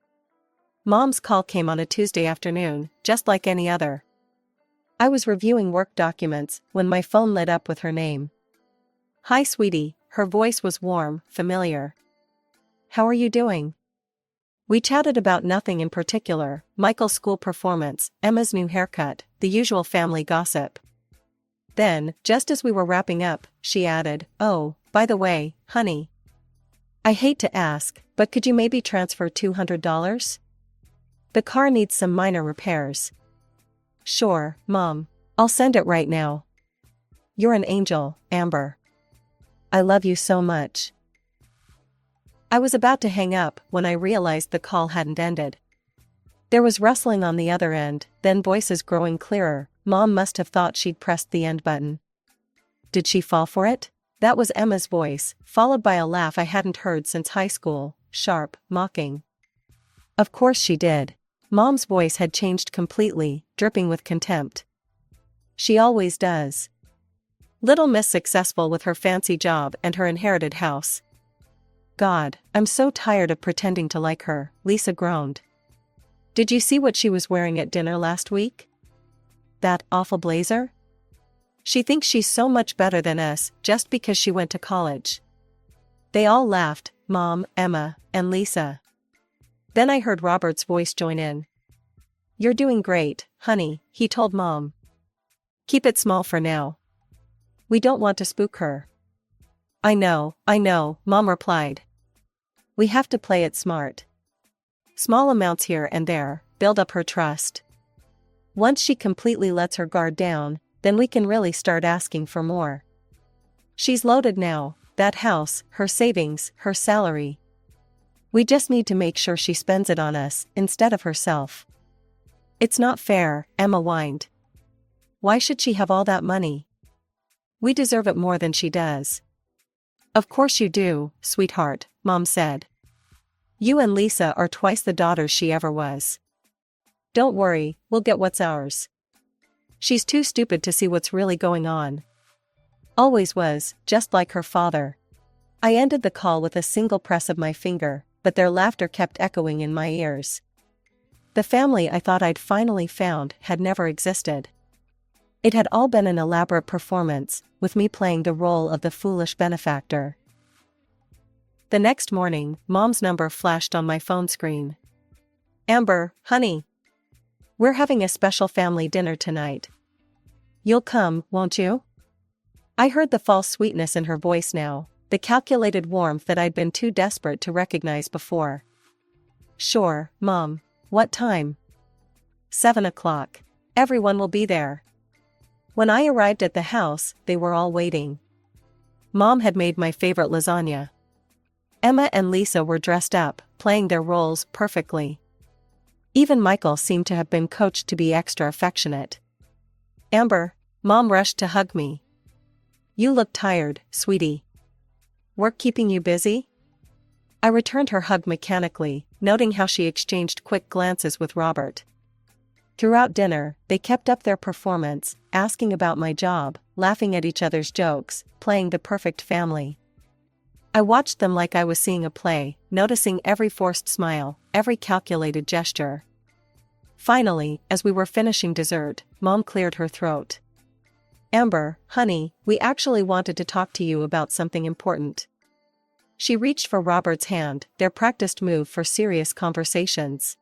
B: Mom's call came on a Tuesday afternoon, just like any other. I was reviewing work documents when my phone lit up with her name. "Hi, sweetie," her voice was warm, familiar. "How are you doing?" We chatted about nothing in particular, Michael's school performance, Emma's new haircut, the usual family gossip. Then, just as we were wrapping up, she added, "Oh, by the way, honey. I hate to ask, but could you maybe transfer $200? The car needs some minor repairs." "Sure, Mom. I'll send it right now." "You're an angel, Amber. I love you so much." I was about to hang up when I realized the call hadn't ended. There was rustling on the other end, then voices growing clearer. Mom must have thought she'd pressed the end button. Did she fall for it? That was Emma's voice, followed by a laugh I hadn't heard since high school, sharp, mocking. Of course she did. Mom's voice had changed completely, dripping with contempt. She always does. Little Miss Successful with her fancy job and her inherited house. God, I'm so tired of pretending to like her, Lisa groaned. Did you see what she was wearing at dinner last week? That awful blazer? She thinks she's so much better than us just because she went to college. They all laughed, Mom, Emma, and Lisa. Then I heard Robert's voice join in. "You're doing great, honey," he told Mom. "Keep it small for now. We don't want to spook her." I know, Mom replied. "We have to play it smart. Small amounts here and there, build up her trust. Once she completely lets her guard down, then we can really start asking for more. She's loaded now, that house, her savings, her salary. We just need to make sure she spends it on us, instead of herself." "It's not fair," Emma whined. "Why should she have all that money?" We deserve it more than she does. Of course you do, sweetheart, Mom said. You and Lisa are twice the daughters she ever was. Don't worry, we'll get what's ours. She's too stupid to see what's really going on. Always was, just like her father. I ended the call with a single press of my finger, but their laughter kept echoing in my ears. The family I thought I'd finally found had never existed. It had all been an elaborate performance, with me playing the role of the foolish benefactor. The next morning, Mom's number flashed on my phone screen. Amber, honey. We're having a special family dinner tonight. You'll come, won't you? I heard the false sweetness in her voice now, the calculated warmth that I'd been too desperate to recognize before. Sure, Mom. What time? 7 o'clock. Everyone will be there. When I arrived at the house, they were all waiting. Mom had made my favorite lasagna. Emma and Lisa were dressed up, playing their roles perfectly. Even Michael seemed to have been coached to be extra affectionate. Amber, Mom rushed to hug me. You look tired, sweetie. Work keeping you busy? I returned her hug mechanically, noting how she exchanged quick glances with Robert. Throughout dinner, they kept up their performance, asking about my job, laughing at each other's jokes, playing the perfect family. I watched them like I was seeing a play, noticing every forced smile, every calculated gesture. Finally, as we were finishing dessert, Mom cleared her throat. Amber, honey, we actually wanted to talk to you about something important. She reached for Robert's hand, their practiced move for serious conversations.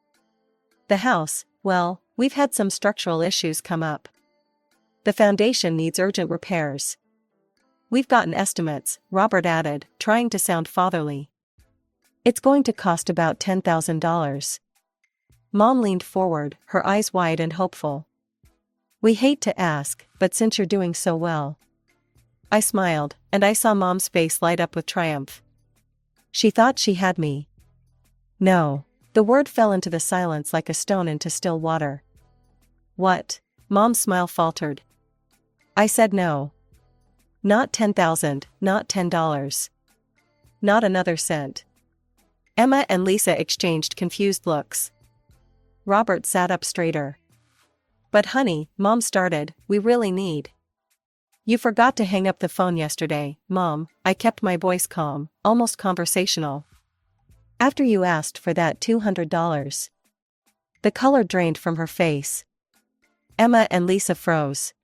B: The house, well, we've had some structural issues come up. The foundation needs urgent repairs. We've gotten estimates, Robert added, trying to sound fatherly. It's going to cost about $10,000. Mom leaned forward, her eyes wide and hopeful. We hate to ask, but since you're doing so well. I smiled, and I saw Mom's face light up with triumph. She thought she had me. No. The word fell into the silence like a stone into still water. What? Mom's smile faltered. I said no. Not 10,000, not $10. Not another cent. Emma and Lisa exchanged confused looks. Robert sat up straighter. But honey, Mom started, we really need. You forgot to hang up the phone yesterday, Mom, I kept my voice calm, almost conversational. After you asked for that $200. The color drained from her face. Emma and Lisa froze.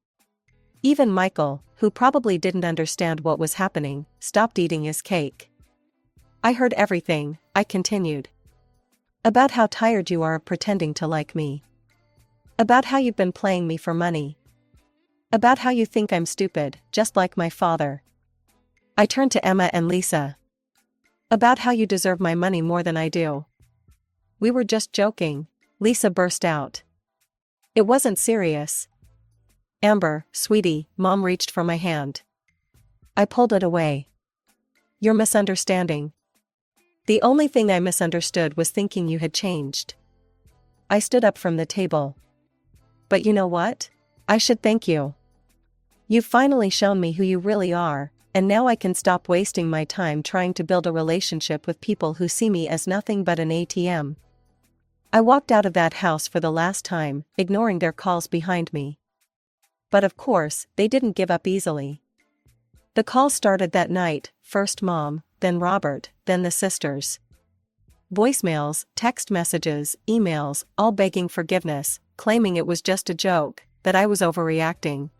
B: Even Michael, who probably didn't understand what was happening, stopped eating his cake. I heard everything, I continued. About how tired you are of pretending to like me. About how you've been playing me for money. About how you think I'm stupid, just like my father. I turned to Emma and Lisa. About how you deserve my money more than I do. We were just joking, Lisa burst out. It wasn't serious. Amber, sweetie, Mom reached for my hand. I pulled it away. You're misunderstanding. The only thing I misunderstood was thinking you had changed. I stood up from the table. But you know what? I should thank you. You've finally shown me who you really are, and now I can stop wasting my time trying to build a relationship with people who see me as nothing but an ATM. I walked out of that house for the last time, ignoring their calls behind me. But of course, they didn't give up easily. The call started that night, first Mom, then Robert, then the sisters. Voicemails, text messages, emails, all begging forgiveness, claiming it was just a joke, that I was overreacting.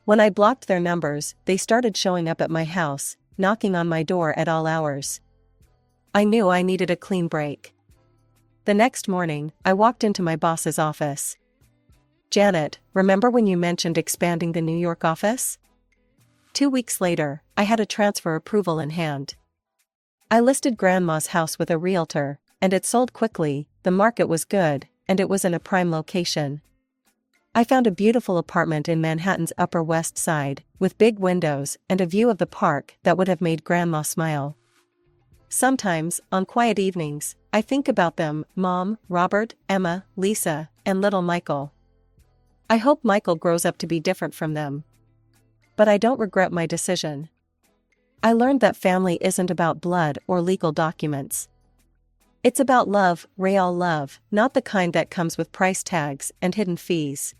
B: When I blocked their numbers, they started showing up at my house, knocking on my door at all hours. I knew I needed a clean break. The next morning, I walked into my boss's office. Janet, remember when you mentioned expanding the New York office? 2 weeks later, I had a transfer approval in hand. I listed Grandma's house with a realtor, and it sold quickly, the market was good, and it was in a prime location. I found a beautiful apartment in Manhattan's Upper West Side, with big windows and a view of the park that would have made Grandma smile. Sometimes, on quiet evenings, I think about them, Mom, Robert, Emma, Lisa, and little Michael. I hope Michael grows up to be different from them. But I don't regret my decision. I learned that family isn't about blood or legal documents. It's about love, real love, not the kind that comes with price tags and hidden fees.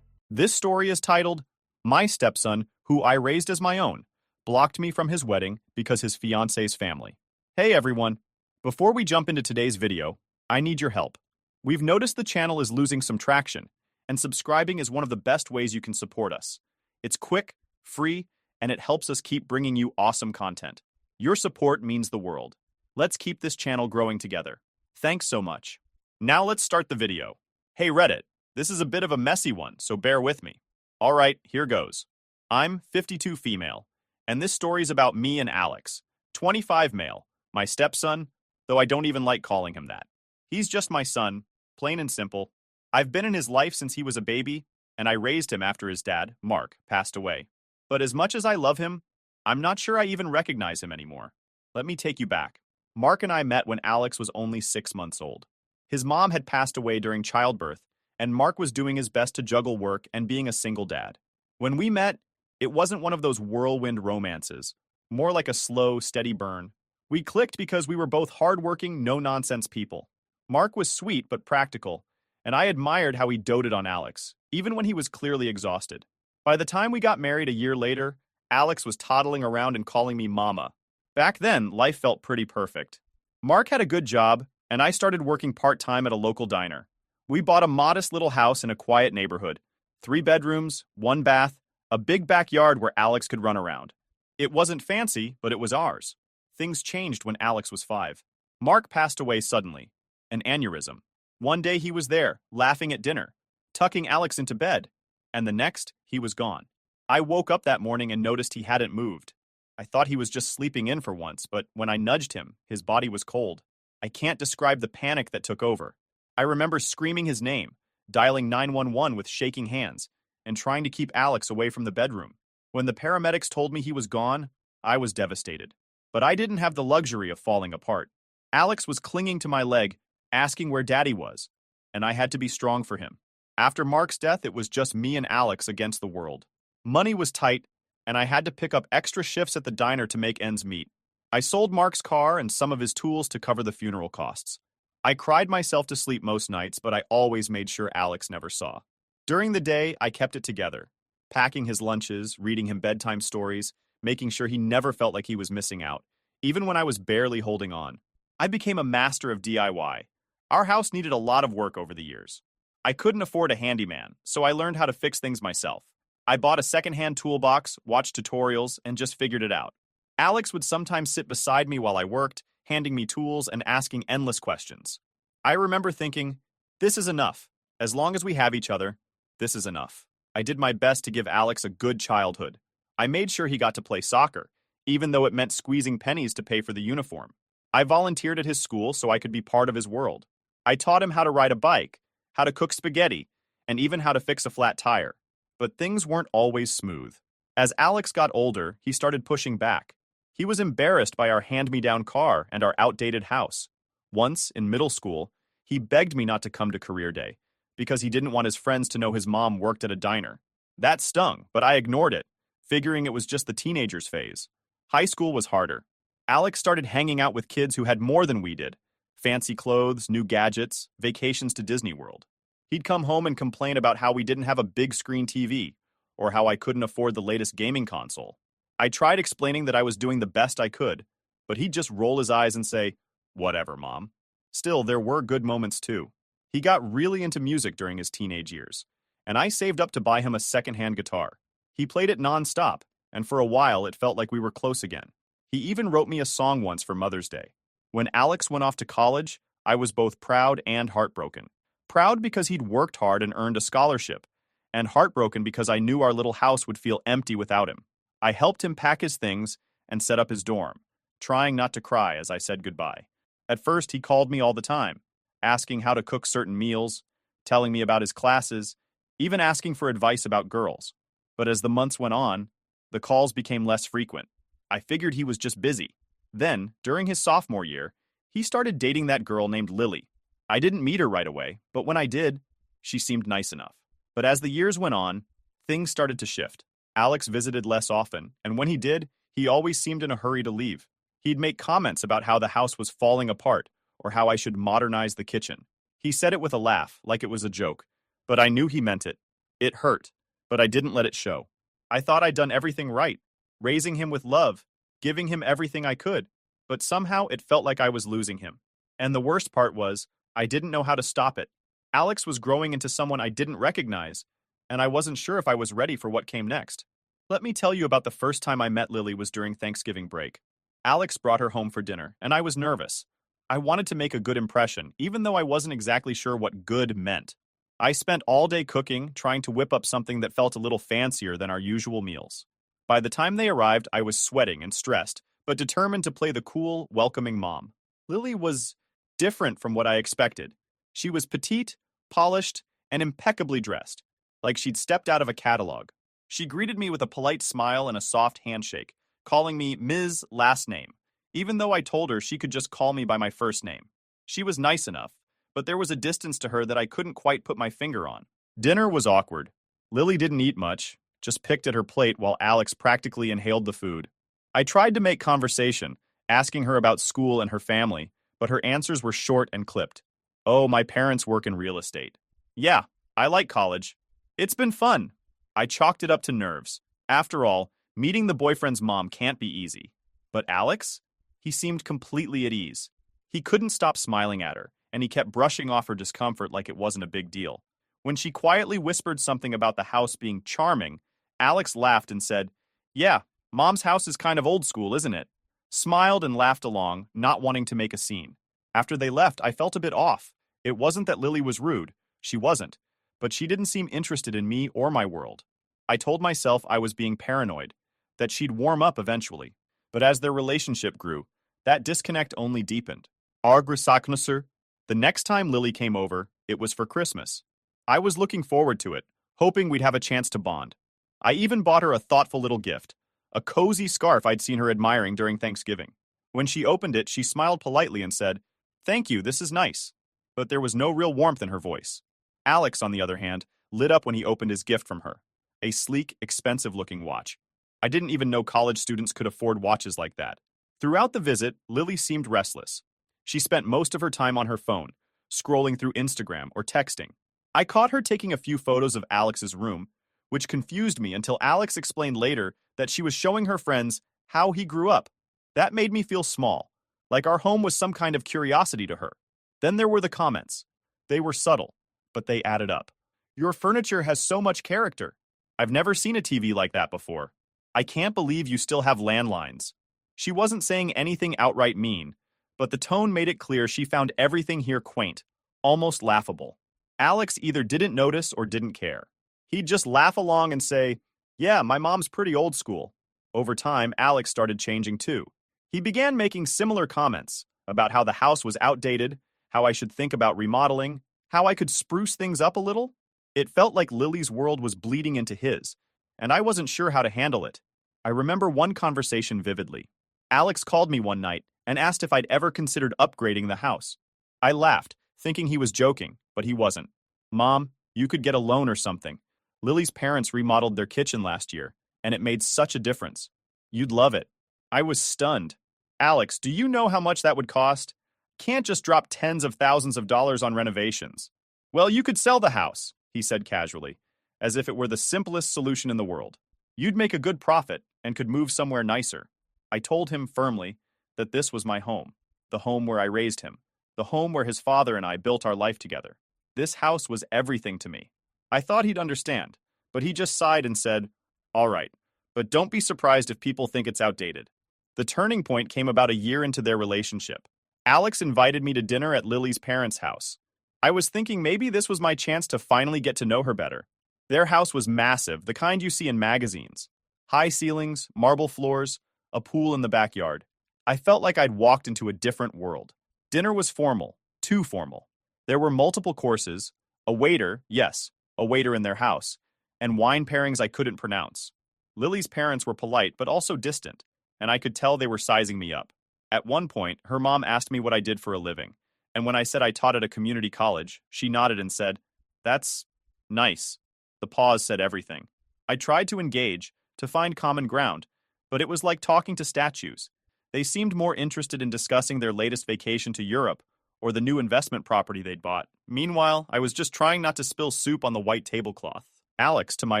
C: This story is titled, My Stepson, Who I Raised as My Own, Blocked Me from His Wedding Because His Fiancé's Family. Hey everyone! Before we jump into today's video, I need your help. We've noticed the channel is losing some traction, and subscribing is one of the best ways you can support us. It's quick, free, and it helps us keep bringing you awesome content. Your support means the world. Let's keep this channel growing together. Thanks so much. Now let's start the video. Hey Reddit, this is a bit of a messy one, so bear with me. Alright, here goes. I'm 52 female, and this story's about me and Alex, 25 male, my stepson, though I don't even like calling him that. He's just my son, plain and simple. I've been in his life since he was a baby, and I raised him after his dad, Mark, passed away. But as much as I love him, I'm not sure I even recognize him anymore. Let me take you back. Mark and I met when Alex was only 6 months old. His mom had passed away during childbirth, and Mark was doing his best to juggle work and being a single dad. When we met, it wasn't one of those whirlwind romances, more like a slow, steady burn. We clicked because we were both hardworking, no-nonsense people. Mark was sweet but practical, and I admired how he doted on Alex, even when he was clearly exhausted. By the time we got married a year later, Alex was toddling around and calling me mama. Back then, life felt pretty perfect. Mark had a good job, and I started working part-time at a local diner. We bought a modest little house in a quiet neighborhood, 3 bedrooms, 1 bath, a big backyard where Alex could run around. It wasn't fancy, but it was ours. Things changed when Alex was 5. Mark passed away suddenly, an aneurysm. One day he was there, laughing at dinner, tucking Alex into bed, and the next, he was gone. I woke up that morning and noticed he hadn't moved. I thought he was just sleeping in for once, but when I nudged him, his body was cold. I can't describe the panic that took over. I remember screaming his name, dialing 911 with shaking hands, and trying to keep Alex away from the bedroom. When the paramedics told me he was gone, I was devastated. But I didn't have the luxury of falling apart. Alex was clinging to my leg, asking where Daddy was, and I had to be strong for him. After Mark's death, it was just me and Alex against the world. Money was tight, and I had to pick up extra shifts at the diner to make ends meet. I sold Mark's car and some of his tools to cover the funeral costs. I cried myself to sleep most nights, but I always made sure Alex never saw. During the day, I kept it together, packing his lunches, reading him bedtime stories, making sure he never felt like he was missing out, even when I was barely holding on. I became a master of DIY. Our house needed a lot of work over the years. I couldn't afford a handyman, so I learned how to fix things myself. I bought a secondhand toolbox, watched tutorials, and just figured it out. Alex would sometimes sit beside me while I worked, handing me tools and asking endless questions. I remember thinking, this is enough. As long as we have each other, this is enough. I did my best to give Alex a good childhood. I made sure he got to play soccer, even though it meant squeezing pennies to pay for the uniform. I volunteered at his school so I could be part of his world. I taught him how to ride a bike, how to cook spaghetti, and even how to fix a flat tire. But things weren't always smooth. As Alex got older, he started pushing back. He was embarrassed by our hand-me-down car and our outdated house. Once, in middle school, he begged me not to come to career day because he didn't want his friends to know his mom worked at a diner. That stung, but I ignored it, figuring it was just the teenager's phase. High school was harder. Alex started hanging out with kids who had more than we did. Fancy clothes, new gadgets, vacations to Disney World. He'd come home and complain about how we didn't have a big screen TV, or how I couldn't afford the latest gaming console. I tried explaining that I was doing the best I could, but he'd just roll his eyes and say, "Whatever, Mom." Still, there were good moments too. He got really into music during his teenage years, and I saved up to buy him a secondhand guitar. He played it non-stop, and for a while it felt like we were close again. He even wrote me a song once for Mother's Day. When Alex went off to college, I was both proud and heartbroken. Proud because he'd worked hard and earned a scholarship, and heartbroken because I knew our little house would feel empty without him. I helped him pack his things and set up his dorm, trying not to cry as I said goodbye. At first, he called me all the time, asking how to cook certain meals, telling me about his classes, even asking for advice about girls. But as the months went on, the calls became less frequent. I figured he was just busy. Then, during his sophomore year, he started dating that girl named Lily. I didn't meet her right away, but when I did, she seemed nice enough. But as the years went on, Things started to shift. Alex visited less often, and when he did, he always seemed in a hurry to leave. He'd make comments about how the house was falling apart or how I should modernize the kitchen. He said it with a laugh, like it was a joke, but I knew he meant it. It hurt, but I didn't let it show. I thought I'd done everything right, raising him with love, giving him everything I could, but somehow it felt like I was losing him. And the worst part was, I didn't know how to stop it. Alex was growing into someone I didn't recognize, and I wasn't sure if I was ready for what came next. Let me tell you about the first time I met Lily was during Thanksgiving break. Alex brought her home for dinner, and I was nervous. I wanted to make a good impression, even though I wasn't exactly sure what good meant. I spent all day cooking, trying to whip up something that felt a little fancier than our usual meals. By the time they arrived, I was sweating and stressed, but determined to play the cool, welcoming mom. Lily was different from what I expected. She was petite, polished, and impeccably dressed, like she'd stepped out of a catalog. She greeted me with a polite smile and a soft handshake, calling me Ms. Last Name, even though I told her she could just call me by my first name. She was nice enough, but there was a distance to her that I couldn't quite put my finger on. Dinner was awkward. Lily didn't eat much, just picked at her plate while Alex practically inhaled the food. I tried to make conversation, asking her about school and her family, but her answers were short and clipped. Oh, my parents work in real estate. Yeah, I like college. It's been fun. I chalked it up to nerves. After all, meeting the boyfriend's mom can't be easy. But Alex? He seemed completely at ease. He couldn't stop smiling at her, and he kept brushing off her discomfort like it wasn't a big deal. When she quietly whispered something about the house being charming, Alex laughed and said, "Yeah, Mom's house is kind of old school, isn't it?" Smiled and laughed along, not wanting to make a scene. After they left, I felt a bit off. It wasn't that Lily was rude. She wasn't. But she didn't seem interested in me or my world. I told myself I was being paranoid, that she'd warm up eventually. But as their relationship grew, that disconnect only deepened. The next time Lily came over, it was for Christmas. I was looking forward to it, hoping we'd have a chance to bond. I even bought her a thoughtful little gift, a cozy scarf I'd seen her admiring during Thanksgiving. When she opened it, she smiled politely and said, "Thank you, this is nice." But there was no real warmth in her voice. Alex, on the other hand, lit up when he opened his gift from her, a sleek, expensive-looking watch. I didn't even know college students could afford watches like that. Throughout the visit, Lily seemed restless. She spent most of her time on her phone, scrolling through Instagram or texting. I caught her taking a few photos of Alex's room, which confused me until Alex explained later that she was showing her friends how he grew up. That made me feel small, like our home was some kind of curiosity to her. Then there were the comments. They were subtle, but they added up. "Your furniture has so much character. I've never seen a TV like that before. I can't believe you still have landlines." She wasn't saying anything outright mean, but the tone made it clear she found everything here quaint, almost laughable. Alex either didn't notice or didn't care. He'd just laugh along and say, "Yeah, my mom's pretty old school." Over time, Alex started changing too. He began making similar comments about how the house was outdated, how I should think about remodeling, how I could spruce things up a little. It felt like Lily's world was bleeding into his, and I wasn't sure how to handle it. I remember one conversation vividly. Alex called me one night and asked if I'd ever considered upgrading the house. I laughed, thinking he was joking, but he wasn't. "Mom, you could get a loan or something. Lily's parents remodeled their kitchen last year, and it made such a difference. You'd love it." I was stunned. "Alex, do you know how much that would cost? Can't just drop tens of thousands of dollars on renovations." "Well, you could sell the house," he said casually, as if it were the simplest solution in the world. "You'd make a good profit and could move somewhere nicer." I told him firmly that this was my home, the home where I raised him, the home where his father and I built our life together. This house was everything to me. I thought he'd understand, but he just sighed and said, "All right, but don't be surprised if people think it's outdated." The turning point came about a year into their relationship. Alex invited me to dinner at Lily's parents' house. I was thinking maybe this was my chance to finally get to know her better. Their house was massive, the kind you see in magazines. High ceilings, marble floors, a pool in the backyard. I felt like I'd walked into a different world. Dinner was formal, too formal. There were multiple courses, a waiter, yes, a waiter in their house, and wine pairings I couldn't pronounce. Lily's parents were polite but also distant, and I could tell they were sizing me up. At one point, her mom asked me what I did for a living, and when I said I taught at a community college, she nodded and said, "That's nice." The pause said everything. I tried to engage, to find common ground, but it was like talking to statues. They seemed more interested in discussing their latest vacation to Europe or the new investment property they'd bought. Meanwhile, I was just trying not to spill soup on the white tablecloth. Alex, to my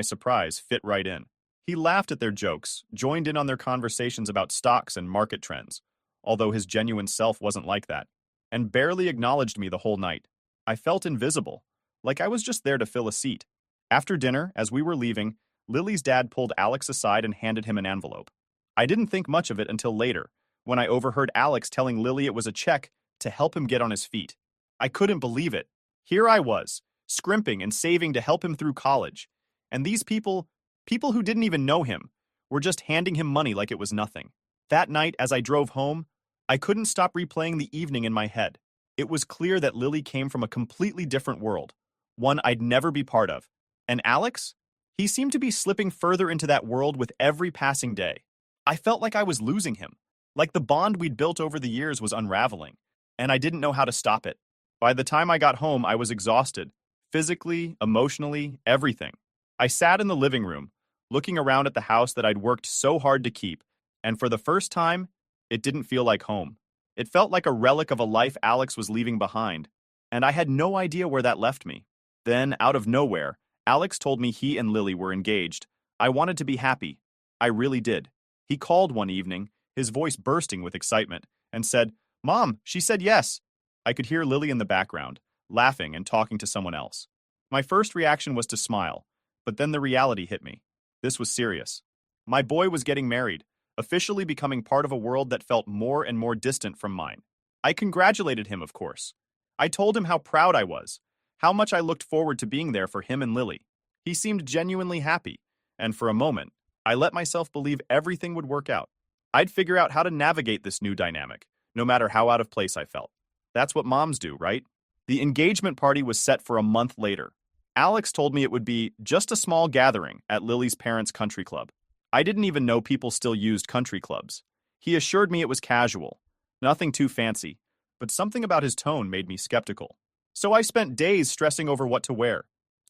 C: surprise, fit right in. He laughed at their jokes, joined in on their conversations about stocks and market trends, although his genuine self wasn't like that, and barely acknowledged me the whole night. I felt invisible, like I was just there to fill a seat. After dinner, as we were leaving, Lily's dad pulled Alex aside and handed him an envelope. I didn't think much of it until later, when I overheard Alex telling Lily it was a check to help him get on his feet. I couldn't believe it. Here I was, scrimping and saving to help him through college, and these people who didn't even know him, were just handing him money like it was nothing. That night, as I drove home, I couldn't stop replaying the evening in my head. It was clear that Lily came from a completely different world, one I'd never be part of. And Alex? He seemed to be slipping further into that world with every passing day. I felt like I was losing him, like the bond we'd built over the years was unraveling, and I didn't know how to stop it. By the time I got home, I was exhausted, physically, emotionally, everything. I sat in the living room, looking around at the house that I'd worked so hard to keep, and for the first time, it didn't feel like home. It felt like a relic of a life Alex was leaving behind, and I had no idea where that left me. Then, out of nowhere, Alex told me he and Lily were engaged. I wanted to be happy. I really did. He called one evening, his voice bursting with excitement, and said, "Mom, she said yes." I could hear Lily in the background, laughing and talking to someone else. My first reaction was to smile, but then the reality hit me. This was serious. My boy was getting married, officially becoming part of a world that felt more and more distant from mine. I congratulated him, of course. I told him how proud I was, how much I looked forward to being there for him and Lily. He seemed genuinely happy, and for a moment, I let myself believe everything would work out. I'd figure out how to navigate this new dynamic, no matter how out of place I felt. That's what moms do, right? The engagement party was set for a month later. Alex told me it would be just a small gathering at Lily's parents' country club. I didn't even know people still used country clubs. He assured me it was casual, nothing too fancy, but something about his tone made me skeptical. So I spent days stressing over what to wear.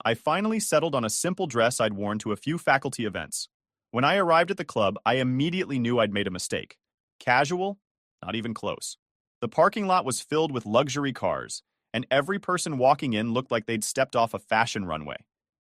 C: I finally settled on a simple dress I'd worn to a few faculty events. When I arrived at the club, I immediately knew I'd made a mistake. Casual? Not even close. The parking lot was filled with luxury cars, and every person walking in looked like they'd stepped off a fashion runway.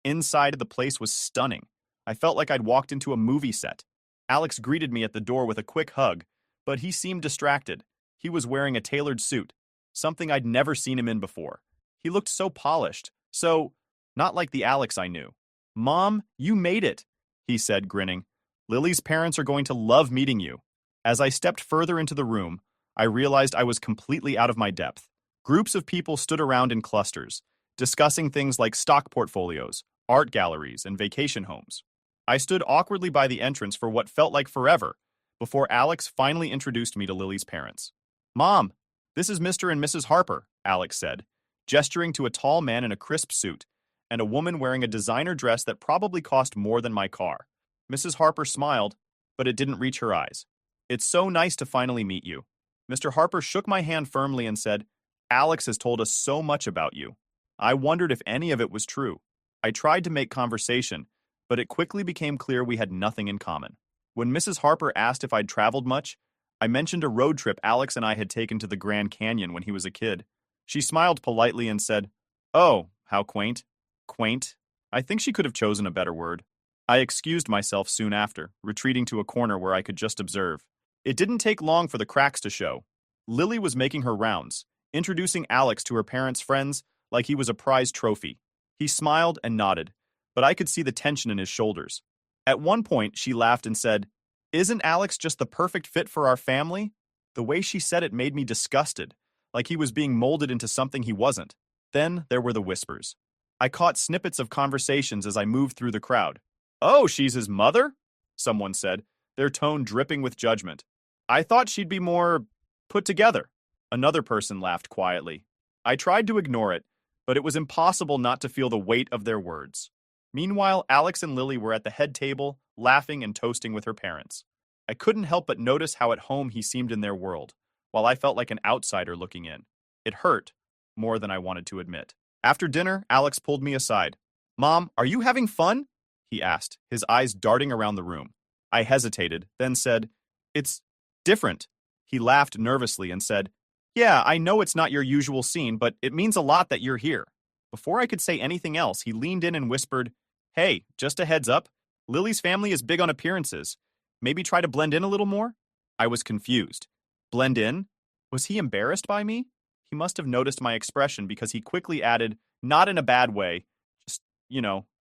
C: Inside, the place was stunning. I felt like I'd walked into a movie set. Alex greeted me at the door with a quick hug, but he seemed distracted. He was wearing a tailored suit, something I'd never seen him in before. He looked so polished, so not like the Alex I knew. "Mom, you made it," he said, grinning. "Lily's parents are going to love meeting you." As I stepped further into the room, I realized I was completely out of my depth. Groups of people stood around in clusters, discussing things like stock portfolios, art galleries, and vacation homes. I stood awkwardly by the entrance for what felt like forever, before Alex finally introduced me to Lily's parents. "Mom, this is Mr. and Mrs. Harper," Alex said, gesturing to a tall man in a crisp suit and a woman wearing a designer dress that probably cost more than my car. Mrs. Harper smiled, but it didn't reach her eyes. "It's so nice to finally meet you." Mr. Harper shook my hand firmly and said, "Alex has told us so much about you." I wondered if any of it was true. I tried to make conversation, but it quickly became clear we had nothing in common. When Mrs. Harper asked if I'd traveled much, I mentioned a road trip Alex and I had taken to the Grand Canyon when he was a kid. She smiled politely and said, "Oh, how quaint." Quaint? I think she could have chosen a better word. I excused myself soon after, retreating to a corner where I could just observe. It didn't take long for the cracks to show. Lily was making her rounds, introducing Alex to her parents' friends like he was a prize trophy. He smiled and nodded, but I could see the tension in his shoulders. At one point, she laughed and said, "Isn't Alex just the perfect fit for our family?" The way she said it made me disgusted, like he was being molded into something he wasn't. Then there were the whispers. I caught snippets of conversations as I moved through the crowd. "Oh, she's his mother?" someone said, their tone dripping with judgment. "I thought she'd be more put together." Another person laughed quietly. I tried to ignore it, but it was impossible not to feel the weight of their words. Meanwhile, Alex and Lily were at the head table, laughing and toasting with her parents. I couldn't help but notice how at home he seemed in their world, while I felt like an outsider looking in. It hurt, more than I wanted to admit. After dinner, Alex pulled me aside. "Mom, are you having fun?" he asked, his eyes darting around the room. I hesitated, then said, "It's different." He laughed nervously and said, "Yeah, I know it's not your usual scene, but it means a lot that you're here." Before I could say anything else, he leaned in and whispered, "Hey, just a heads up. Lily's family is big on appearances. Maybe try to blend in a little more?" I was confused. Blend in? Was he embarrassed by me? He must have noticed my expression because he quickly added, "Not in a bad way. Just,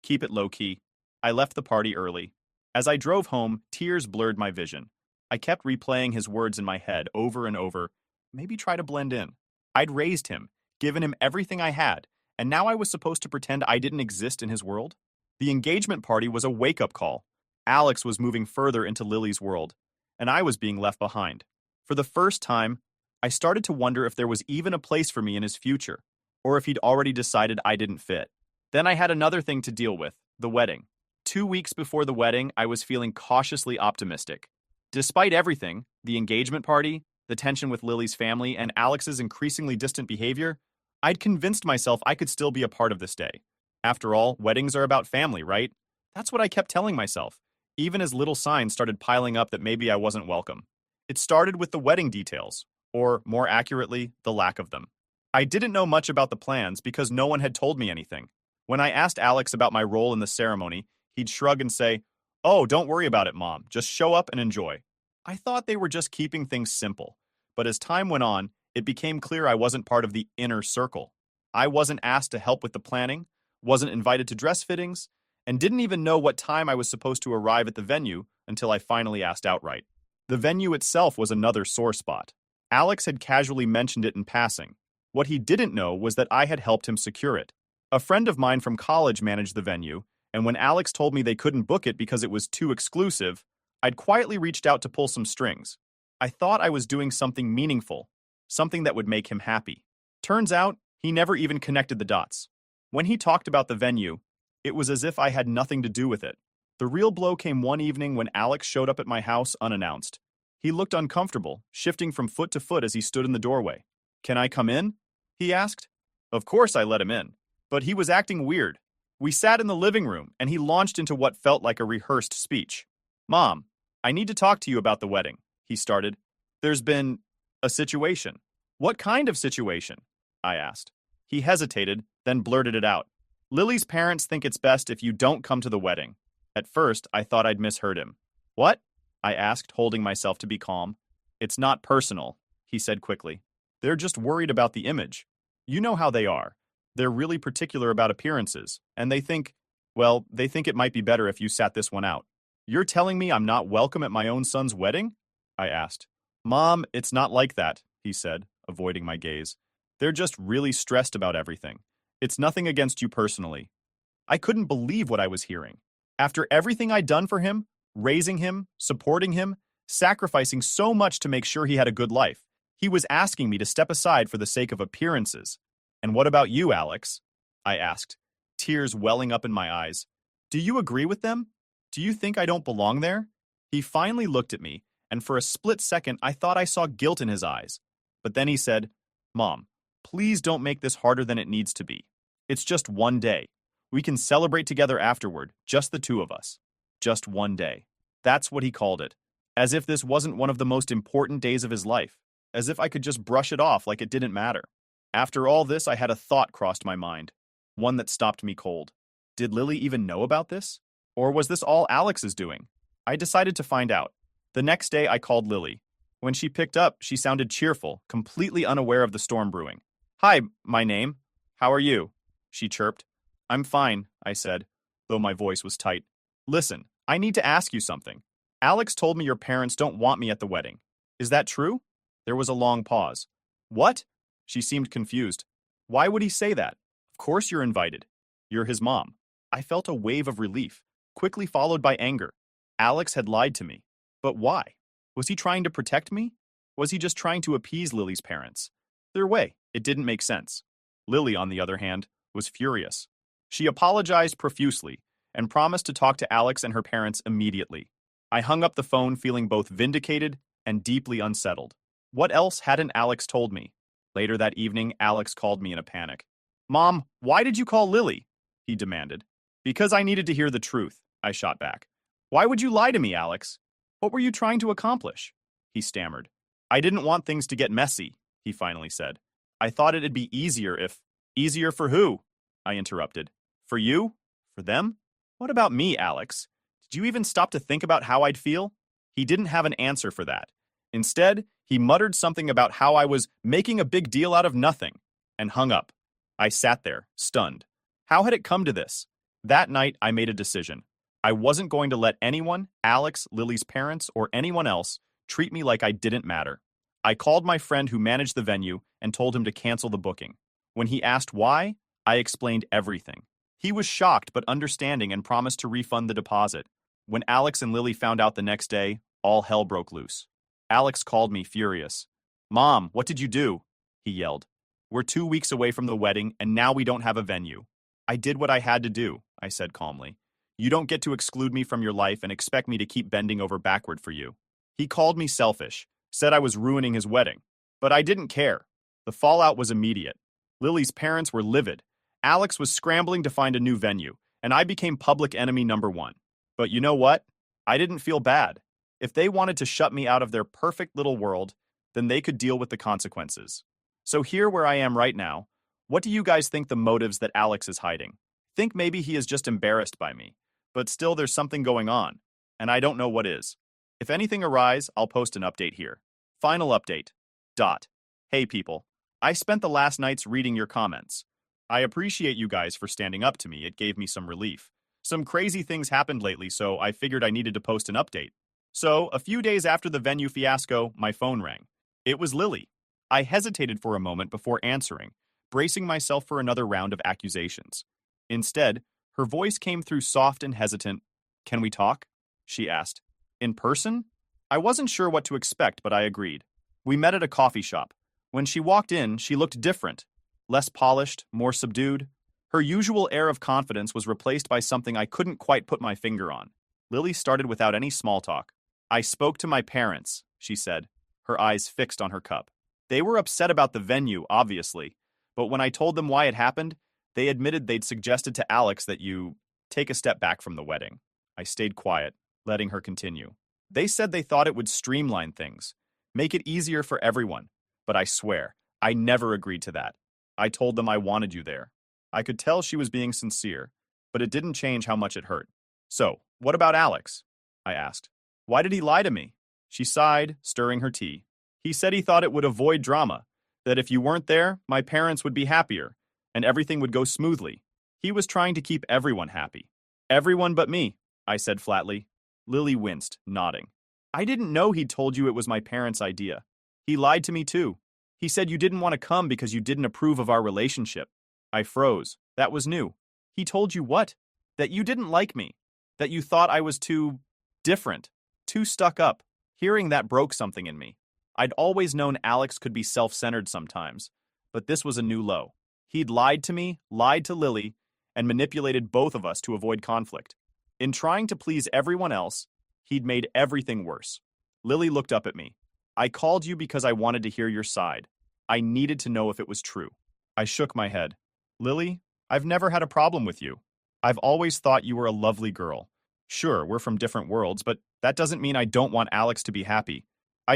C: keep it low-key." I left the party early. As I drove home, tears blurred my vision. I kept replaying his words in my head over and over. Maybe try to blend in. I'd raised him, given him everything I had, and now I was supposed to pretend I didn't exist in his world? The engagement party was a wake-up call. Alex was moving further into Lily's world, and I was being left behind. For the first time, I started to wonder if there was even a place for me in his future, or if he'd already decided I didn't fit. Then I had another thing to deal with, the wedding. 2 weeks before the wedding, I was feeling cautiously optimistic. Despite everything, the engagement party, the tension with Lily's family, and Alex's increasingly distant behavior, I'd convinced myself I could still be a part of this day. After all, weddings are about family, right? That's what I kept telling myself, even as little signs started piling up that maybe I wasn't welcome. It started with the wedding details, or more accurately, the lack of them. I didn't know much about the plans because no one had told me anything. When I asked Alex about my role in the ceremony, he'd shrug and say, "Oh, don't worry about it, Mom. Just show up and enjoy." I thought they were just keeping things simple, but as time went on, it became clear I wasn't part of the inner circle. I wasn't asked to help with the planning, wasn't invited to dress fittings, and didn't even know what time I was supposed to arrive at the venue until I finally asked outright. The venue itself was another sore spot. Alex had casually mentioned it in passing. What he didn't know was that I had helped him secure it. A friend of mine from college managed the venue, and when Alex told me they couldn't book it because it was too exclusive, I'd quietly reached out to pull some strings. I thought I was doing something meaningful, something that would make him happy. Turns out, he never even connected the dots. When he talked about the venue, it was as if I had nothing to do with it. The real blow came one evening when Alex showed up at my house unannounced. He looked uncomfortable, shifting from foot to foot as he stood in the doorway. "Can I come in?" he asked. Of course I let him in, but he was acting weird. We sat in the living room, and he launched into what felt like a rehearsed speech. "Mom, I need to talk to you about the wedding," he started. "There's been a situation." "What kind of situation?" I asked. He hesitated, then blurted it out. "Lily's parents think it's best if you don't come to the wedding." At first, I thought I'd misheard him. "What?" I asked, holding myself to be calm. "It's not personal," he said quickly. "They're just worried about the image. You know how they are. They're really particular about appearances, and they think it might be better if you sat this one out." "You're telling me I'm not welcome at my own son's wedding?" I asked. "Mom, it's not like that," he said, avoiding my gaze. "They're just really stressed about everything. It's nothing against you personally." I couldn't believe what I was hearing. After everything I'd done for him, raising him, supporting him, sacrificing so much to make sure he had a good life, he was asking me to step aside for the sake of appearances. "And what about you, Alex?" I asked, tears welling up in my eyes. "Do you agree with them? Do you think I don't belong there?" He finally looked at me, and for a split second I thought I saw guilt in his eyes. But then he said, "Mom, please don't make this harder than it needs to be. It's just one day. We can celebrate together afterward, just the two of us. Just one day." That's what he called it. As if this wasn't one of the most important days of his life. As if I could just brush it off like it didn't matter. After all this, I had a thought crossed my mind. One that stopped me cold. Did Lily even know about this? Or was this all Alex's doing? I decided to find out. The next day, I called Lily. When she picked up, she sounded cheerful, completely unaware of the storm brewing. "Hi, my name. How are you?" she chirped. "I'm fine," I said, though my voice was tight. "Listen, I need to ask you something. Alex told me your parents don't want me at the wedding. Is that true?" There was a long pause. "What?" She seemed confused. "Why would he say that? Of course you're invited. You're his mom." I felt a wave of relief, quickly followed by anger. Alex had lied to me. But why? Was he trying to protect me? Was he just trying to appease Lily's parents? Either way, it didn't make sense. Lily, on the other hand, was furious. She apologized profusely and promised to talk to Alex and her parents immediately. I hung up the phone feeling both vindicated and deeply unsettled. What else hadn't Alex told me? Later that evening, Alex called me in a panic. "Mom, why did you call Lily?" he demanded. "Because I needed to hear the truth. I shot back. Why would you lie to me, Alex? What were you trying to accomplish? He stammered. I didn't want things to get messy, he finally said. I thought it'd be easier if... Easier for who? I interrupted. For you? For them? What about me, Alex? Did you even stop to think about how I'd feel? He didn't have an answer for that. Instead, he muttered something about how I was making a big deal out of nothing, and hung up. I sat there, stunned. How had it come to this? That night, I made a decision. I wasn't going to let anyone, Alex, Lily's parents, or anyone else, treat me like I didn't matter. I called my friend who managed the venue and told him to cancel the booking. When he asked why, I explained everything. He was shocked but understanding and promised to refund the deposit. When Alex and Lily found out the next day, all hell broke loose. Alex called me furious. Mom, what did you do? He yelled. We're 2 weeks away from the wedding and now we don't have a venue. I did what I had to do, I said calmly. You don't get to exclude me from your life and expect me to keep bending over backward for you. He called me selfish, said I was ruining his wedding. But I didn't care. The fallout was immediate. Lily's parents were livid. Alex was scrambling to find a new venue, and I became public enemy number one. But you know what? I didn't feel bad. If they wanted to shut me out of their perfect little world, then they could deal with the consequences. So here where I am right now, what do you guys think the motives that Alex is hiding? Think maybe he is just embarrassed by me, but still there's something going on, and I don't know what is. If anything arise, I'll post an update here. Final update. Hey people, I spent the last nights reading your comments. I appreciate you guys for standing up to me. It gave me some relief. Some crazy things happened lately, so I figured I needed to post an update. So, a few days after the venue fiasco, my phone rang. It was Lily. I hesitated for a moment before answering, bracing myself for another round of accusations. Instead, her voice came through soft and hesitant. Can we talk? She asked. In person? I wasn't sure what to expect, but I agreed. We met at a coffee shop. When she walked in, she looked different. Less polished, more subdued. Her usual air of confidence was replaced by something I couldn't quite put my finger on. Lily started without any small talk. I spoke to my parents, she said, her eyes fixed on her cup. They were upset about the venue, obviously, but when I told them why it happened, they admitted they'd suggested to Alex that you take a step back from the wedding. I stayed quiet, letting her continue. They said they thought it would streamline things, make it easier for everyone, but I swear, I never agreed to that. I told them I wanted you there. I could tell she was being sincere, but it didn't change how much it hurt. So, what about Alex? I asked. Why did he lie to me? She sighed, stirring her tea. He said he thought it would avoid drama, that if you weren't there, my parents would be happier, and everything would go smoothly. He was trying to keep everyone happy. Everyone but me, I said flatly. Lily winced, nodding. I didn't know he'd told you it was my parents' idea. He lied to me too. He said you didn't want to come because you didn't approve of our relationship. I froze. That was new. He told you what? That you didn't like me. That you thought I was too different, too stuck up. Hearing that broke something in me. I'd always known Alex could be self-centered sometimes, but this was a new low. He'd lied to me, lied to Lily, and manipulated both of us to avoid conflict. In trying to please everyone else, he'd made everything worse. Lily looked up at me. I called you because I wanted to hear your side. I needed to know if it was true. I shook my head. Lily, I've never had a problem with you. I've always thought you were a lovely girl. Sure, we're from different worlds, but that doesn't mean I don't want Alex to be happy. I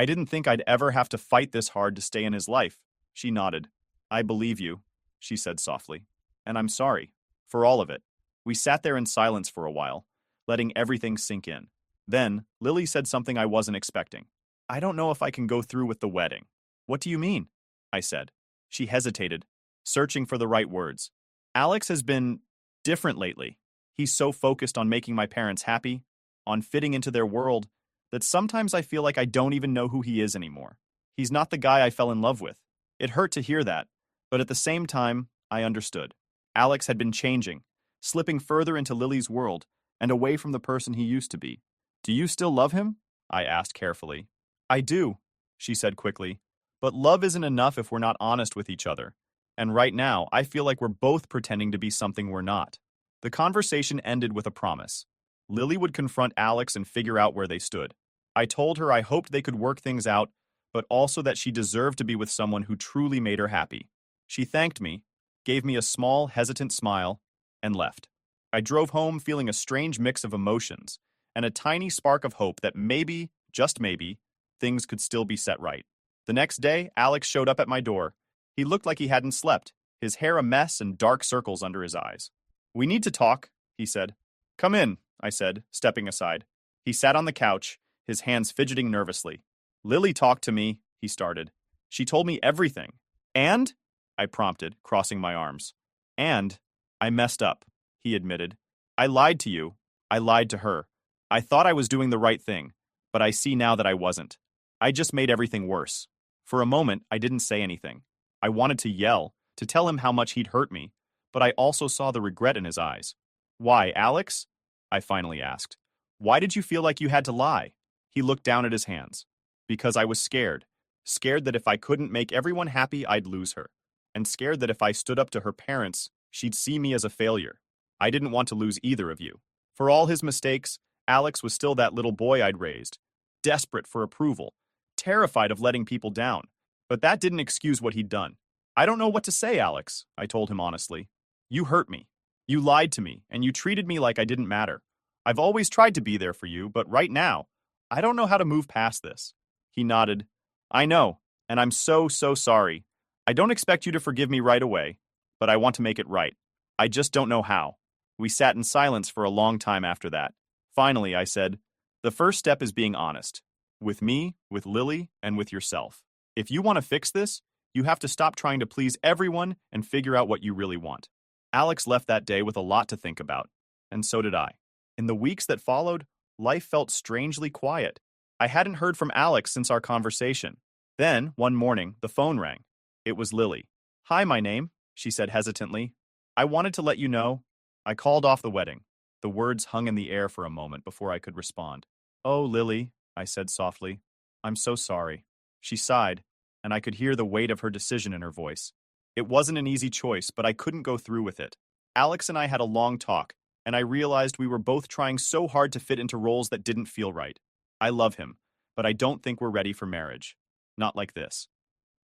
C: didn't think I'd ever have to fight this hard to stay in his life. She nodded. I believe you, she said softly. And I'm sorry. For all of it. We sat there in silence for a while, letting everything sink in. Then, Lily said something I wasn't expecting. I don't know if I can go through with the wedding. What do you mean? I said. She hesitated, searching for the right words. Alex has been different lately. He's so focused on making my parents happy, on fitting into their world, that sometimes I feel like I don't even know who he is anymore. He's not the guy I fell in love with. It hurt to hear that, but at the same time, I understood. Alex had been changing, slipping further into Lily's world and away from the person he used to be. Do you still love him? I asked carefully. I do, she said quickly. But love isn't enough if we're not honest with each other. And right now, I feel like we're both pretending to be something we're not. The conversation ended with a promise. Lily would confront Alex and figure out where they stood. I told her I hoped they could work things out, but also that she deserved to be with someone who truly made her happy. She thanked me, gave me a small, hesitant smile, and left. I drove home feeling a strange mix of emotions and a tiny spark of hope that maybe, just maybe, things could still be set right. The next day, Alex showed up at my door. He looked like he hadn't slept, his hair a mess and dark circles under his eyes. "We need to talk," he said. "Come in," I said, stepping aside. He sat on the couch, his hands fidgeting nervously. "Lily talked to me," he started. "She told me everything." "And?" I prompted, crossing my arms. "And I messed up," he admitted. "I lied to you. I lied to her. I thought I was doing the right thing, but I see now that I wasn't. I just made everything worse." For a moment, I didn't say anything. I wanted to yell, to tell him how much he'd hurt me, but I also saw the regret in his eyes. "Why, Alex?" I finally asked. "Why did you feel like you had to lie?" He looked down at his hands. "Because I was scared. Scared that if I couldn't make everyone happy, I'd lose her. And scared that if I stood up to her parents, she'd see me as a failure. I didn't want to lose either of you." For all his mistakes, Alex was still that little boy I'd raised, desperate for approval, terrified of letting people down. But that didn't excuse what he'd done. "I don't know what to say, Alex," I told him honestly. "You hurt me. You lied to me, and you treated me like I didn't matter. I've always tried to be there for you, but right now, I don't know how to move past this." He nodded. "I know, and I'm so sorry. I don't expect you to forgive me right away, but I want to make it right. I just don't know how." We sat in silence for a long time after that. Finally, I said, "The first step is being honest. With me, with Lily, and with yourself. If you want to fix this, you have to stop trying to please everyone and figure out what you really want." Alex left that day with a lot to think about, and so did I. In the weeks that followed, life felt strangely quiet. I hadn't heard from Alex since our conversation. Then, one morning, the phone rang. It was Lily. "Hi, my name," she said hesitantly. "I wanted to let you know." I called off the wedding. The words hung in the air for a moment before I could respond. "Oh, Lily," I said softly. "I'm so sorry." She sighed, and I could hear the weight of her decision in her voice. It wasn't an easy choice, but I couldn't go through with it. Alex and I had a long talk, and I realized we were both trying so hard to fit into roles that didn't feel right. I love him, but I don't think we're ready for marriage. Not like this.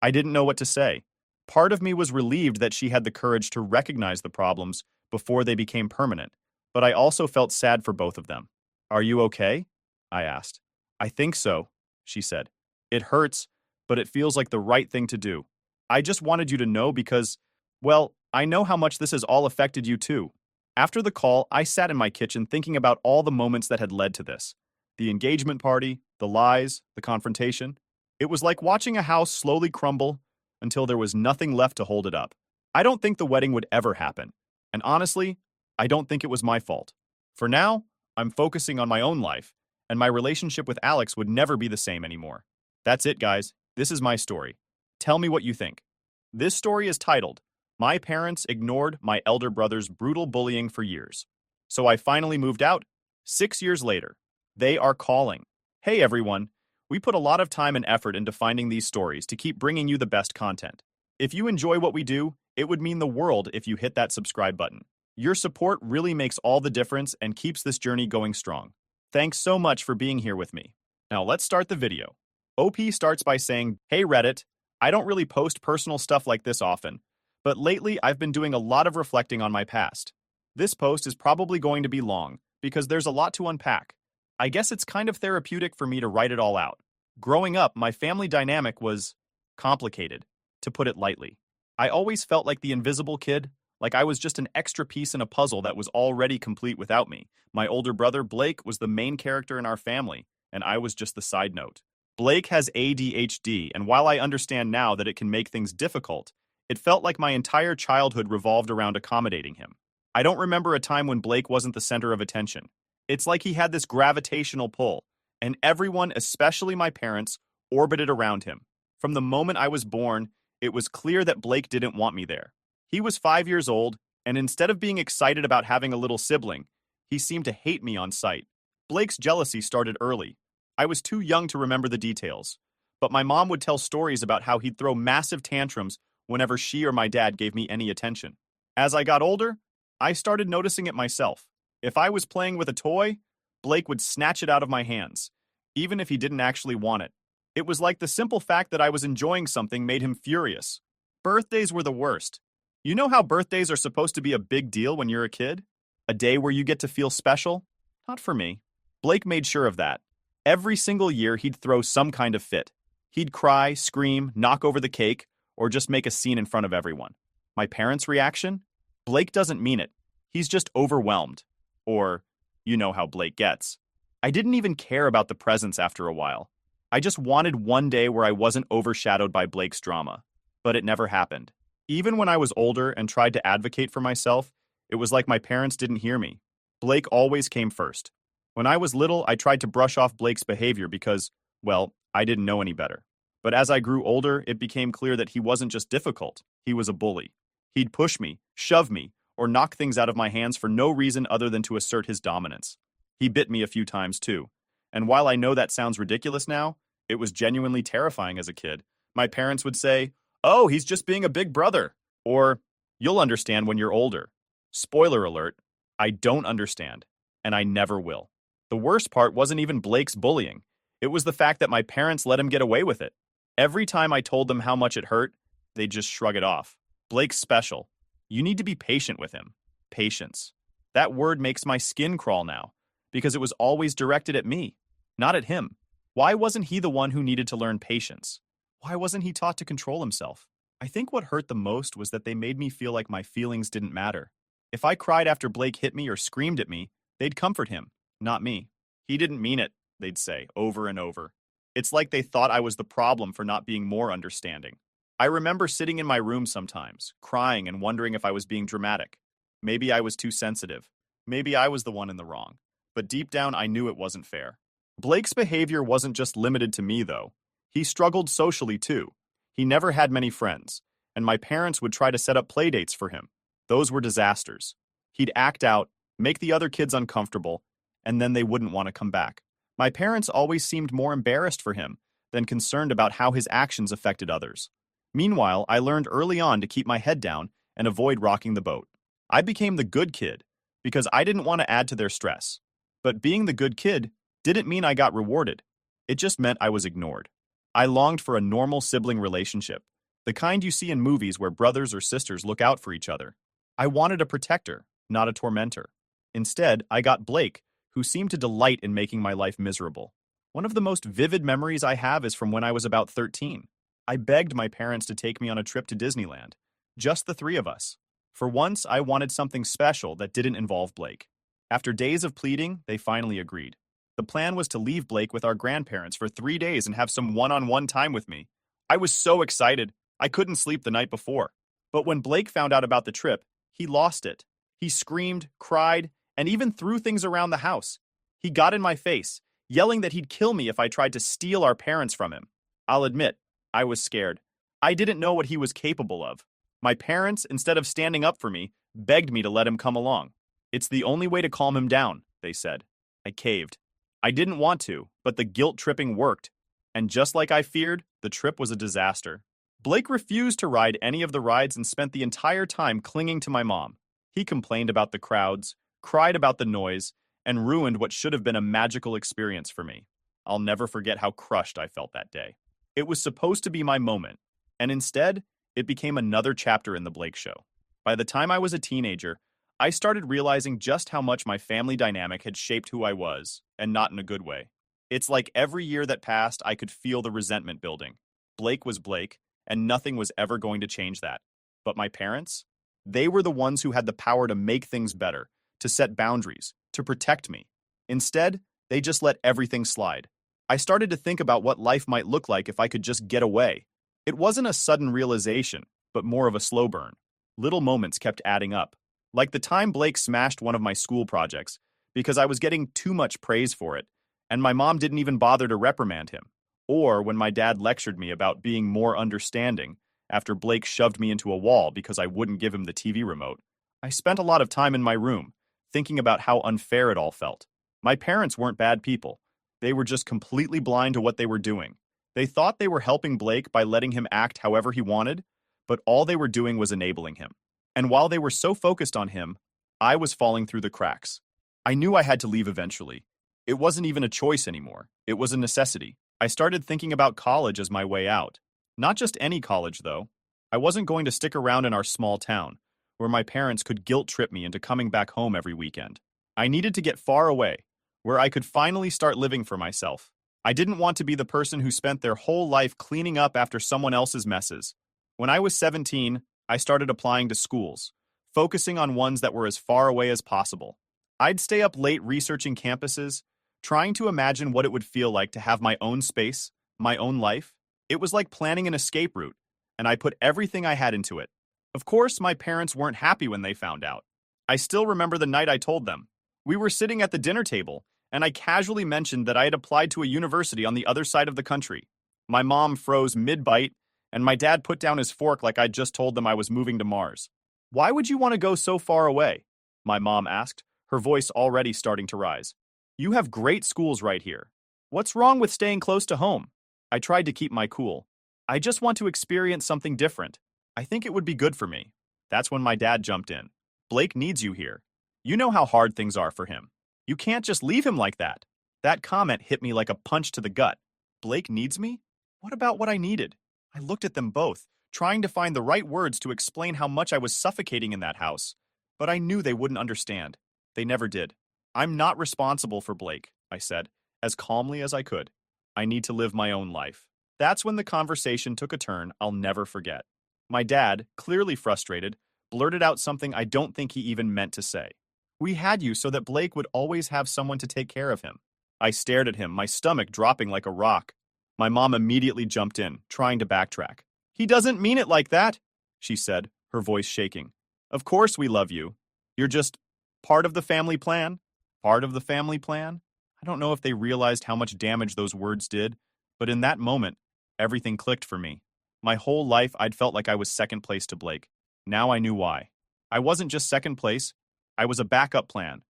C: I didn't know what to say. Part of me was relieved that she had the courage to recognize the problems before they became permanent, but I also felt sad for both of them. "Are you okay?" I asked. "I think so," she said. "It hurts, but it feels like the right thing to do. I just wanted you to know because, well, I know how much this has all affected you too." After the call, I sat in my kitchen thinking about all the moments that had led to this. The engagement party, the lies, the confrontation. It was like watching a house slowly crumble until there was nothing left to hold it up. I don't think the wedding would ever happen. And honestly, I don't think it was my fault. For now, I'm focusing on my own life, and my relationship with Alex would never be the same anymore. That's it, guys. This is my story. Tell me what you think. This story is titled, "My Parents Ignored My Elder Brother's Brutal Bullying for Years. So I finally moved out. 6 years later. They are calling." Hey everyone, we put a lot of time and effort into finding these stories to keep bringing you the best content. If you enjoy what we do, it would mean the world if you hit that subscribe button. Your support really makes all the difference and keeps this journey going strong. Thanks so much for being here with me. Now let's start the video. OP starts by saying, "Hey Reddit, I don't really post personal stuff like this often, but lately I've been doing a lot of reflecting on my past. This post is probably going to be long because there's a lot to unpack. I guess it's kind of therapeutic for me to write it all out. Growing up, my family dynamic was complicated, to put it lightly. I always felt like the invisible kid, like I was just an extra piece in a puzzle that was already complete without me. My older brother, Blake, was the main character in our family, and I was just the side note. Blake has ADHD, and while I understand now that it can make things difficult, it felt like my entire childhood revolved around accommodating him. I don't remember a time when Blake wasn't the center of attention. It's like he had this gravitational pull, and everyone, especially my parents, orbited around him. From the moment I was born, it was clear that Blake didn't want me there. He was 5 years old, and instead of being excited about having a little sibling, he seemed to hate me on sight. Blake's jealousy started early. I was too young to remember the details, but my mom would tell stories about how he'd throw massive tantrums whenever she or my dad gave me any attention. As I got older, I started noticing it myself. If I was playing with a toy, Blake would snatch it out of my hands, even if he didn't actually want it. It was like the simple fact that I was enjoying something made him furious. Birthdays were the worst. You know how birthdays are supposed to be a big deal when you're a kid? A day where you get to feel special? Not for me. Blake made sure of that. Every single year, he'd throw some kind of fit. He'd cry, scream, knock over the cake, or just make a scene in front of everyone. My parents' reaction? Blake doesn't mean it. He's just overwhelmed. Or, you know how Blake gets. I didn't even care about the presents after a while. I just wanted one day where I wasn't overshadowed by Blake's drama. But it never happened. Even when I was older and tried to advocate for myself, it was like my parents didn't hear me. Blake always came first. When I was little, I tried to brush off Blake's behavior because, well, I didn't know any better. But as I grew older, it became clear that he wasn't just difficult, he was a bully. He'd push me, shove me, or knock things out of my hands for no reason other than to assert his dominance. He bit me a few times too. And while I know that sounds ridiculous now, it was genuinely terrifying as a kid. My parents would say, "Oh, he's just being a big brother." Or, "You'll understand when you're older." Spoiler alert, I don't understand, and I never will. The worst part wasn't even Blake's bullying. It was the fact that my parents let him get away with it. Every time I told them how much it hurt, they'd just shrug it off. Blake's special. You need to be patient with him. Patience. That word makes my skin crawl now, because it was always directed at me, not at him. Why wasn't he the one who needed to learn patience? Why wasn't he taught to control himself? I think what hurt the most was that they made me feel like my feelings didn't matter. If I cried after Blake hit me or screamed at me, they'd comfort him, not me. "He didn't mean it," they'd say over and over. It's like they thought I was the problem for not being more understanding. I remember sitting in my room sometimes, crying and wondering if I was being dramatic. Maybe I was too sensitive. Maybe I was the one in the wrong. But deep down, I knew it wasn't fair. Blake's behavior wasn't just limited to me, though. He struggled socially, too. He never had many friends, and my parents would try to set up playdates for him. Those were disasters. He'd act out, make the other kids uncomfortable, and then they wouldn't want to come back. My parents always seemed more embarrassed for him than concerned about how his actions affected others. Meanwhile, I learned early on to keep my head down and avoid rocking the boat. I became the good kid because I didn't want to add to their stress. But being the good kid didn't mean I got rewarded. It just meant I was ignored. I longed for a normal sibling relationship, the kind you see in movies where brothers or sisters look out for each other. I wanted a protector, not a tormentor. Instead, I got Blake, who seemed to delight in making my life miserable. One of the most vivid memories I have is from when I was about 13. I begged my parents to take me on a trip to Disneyland, just the three of us. For once, I wanted something special that didn't involve Blake. After days of pleading, they finally agreed. The plan was to leave Blake with our grandparents for 3 days and have some one-on-one time with me. I was so excited, I couldn't sleep the night before. But when Blake found out about the trip, he lost it. He screamed, cried, and even threw things around the house. He got in my face, yelling that he'd kill me if I tried to steal our parents from him. I'll admit, I was scared. I didn't know what he was capable of. My parents, instead of standing up for me, begged me to let him come along. "It's the only way to calm him down," they said. I caved. I didn't want to, but the guilt-tripping worked. And just like I feared, the trip was a disaster. Blake refused to ride any of the rides and spent the entire time clinging to my mom. He complained about the crowds, cried about the noise, and ruined what should have been a magical experience for me. I'll never forget how crushed I felt that day. It was supposed to be my moment, and instead, it became another chapter in the Blake show. By the time I was a teenager, I started realizing just how much my family dynamic had shaped who I was, and not in a good way. It's like every year that passed, I could feel the resentment building. Blake was Blake, and nothing was ever going to change that. But my parents? They were the ones who had the power to make things better, to set boundaries, to protect me. Instead, they just let everything slide. I started to think about what life might look like if I could just get away. It wasn't a sudden realization, but more of a slow burn. Little moments kept adding up. Like the time Blake smashed one of my school projects because I was getting too much praise for it, and my mom didn't even bother to reprimand him. Or when my dad lectured me about being more understanding after Blake shoved me into a wall because I wouldn't give him the TV remote. I spent a lot of time in my room, thinking about how unfair it all felt. My parents weren't bad people. They were just completely blind to what they were doing. They thought they were helping Blake by letting him act however he wanted, but all they were doing was enabling him. And while they were so focused on him, I was falling through the cracks. I knew I had to leave eventually. It wasn't even a choice anymore. It was a necessity. I started thinking about college as my way out. Not just any college, though. I wasn't going to stick around in our small town, where my parents could guilt trip me into coming back home every weekend. I needed to get far away, where I could finally start living for myself. I didn't want to be the person who spent their whole life cleaning up after someone else's messes. When I was 17, I started applying to schools, focusing on ones that were as far away as possible. I'd stay up late researching campuses, trying to imagine what it would feel like to have my own space, my own life. It was like planning an escape route, and I put everything I had into it. Of course, my parents weren't happy when they found out. I still remember the night I told them. We were sitting at the dinner table, and I casually mentioned that I had applied to a university on the other side of the country. My mom froze mid-bite, and my dad put down his fork like I'd just told them I was moving to Mars. "Why would you want to go so far away?" my mom asked, her voice already starting to rise. "You have great schools right here. What's wrong with staying close to home?" I tried to keep my cool. "I just want to experience something different. I think it would be good for me." That's when my dad jumped in. "Blake needs you here. You know how hard things are for him. You can't just leave him like that." That comment hit me like a punch to the gut. Blake needs me? What about what I needed? I looked at them both, trying to find the right words to explain how much I was suffocating in that house. But I knew they wouldn't understand. They never did. "I'm not responsible for Blake," I said, as calmly as I could. "I need to live my own life." That's when the conversation took a turn I'll never forget. My dad, clearly frustrated, blurted out something I don't think he even meant to say. "We had you so that Blake would always have someone to take care of him." I stared at him, my stomach dropping like a rock. My mom immediately jumped in, trying to backtrack. "He doesn't mean it like that," she said, her voice shaking. "Of course we love you. You're just part of the family plan." Part of the family plan? I don't know if they realized how much damage those words did, but in that moment, everything clicked for me. My whole life, I'd felt like I was second place to Blake. Now I knew why. I wasn't just second place, I was a backup plan.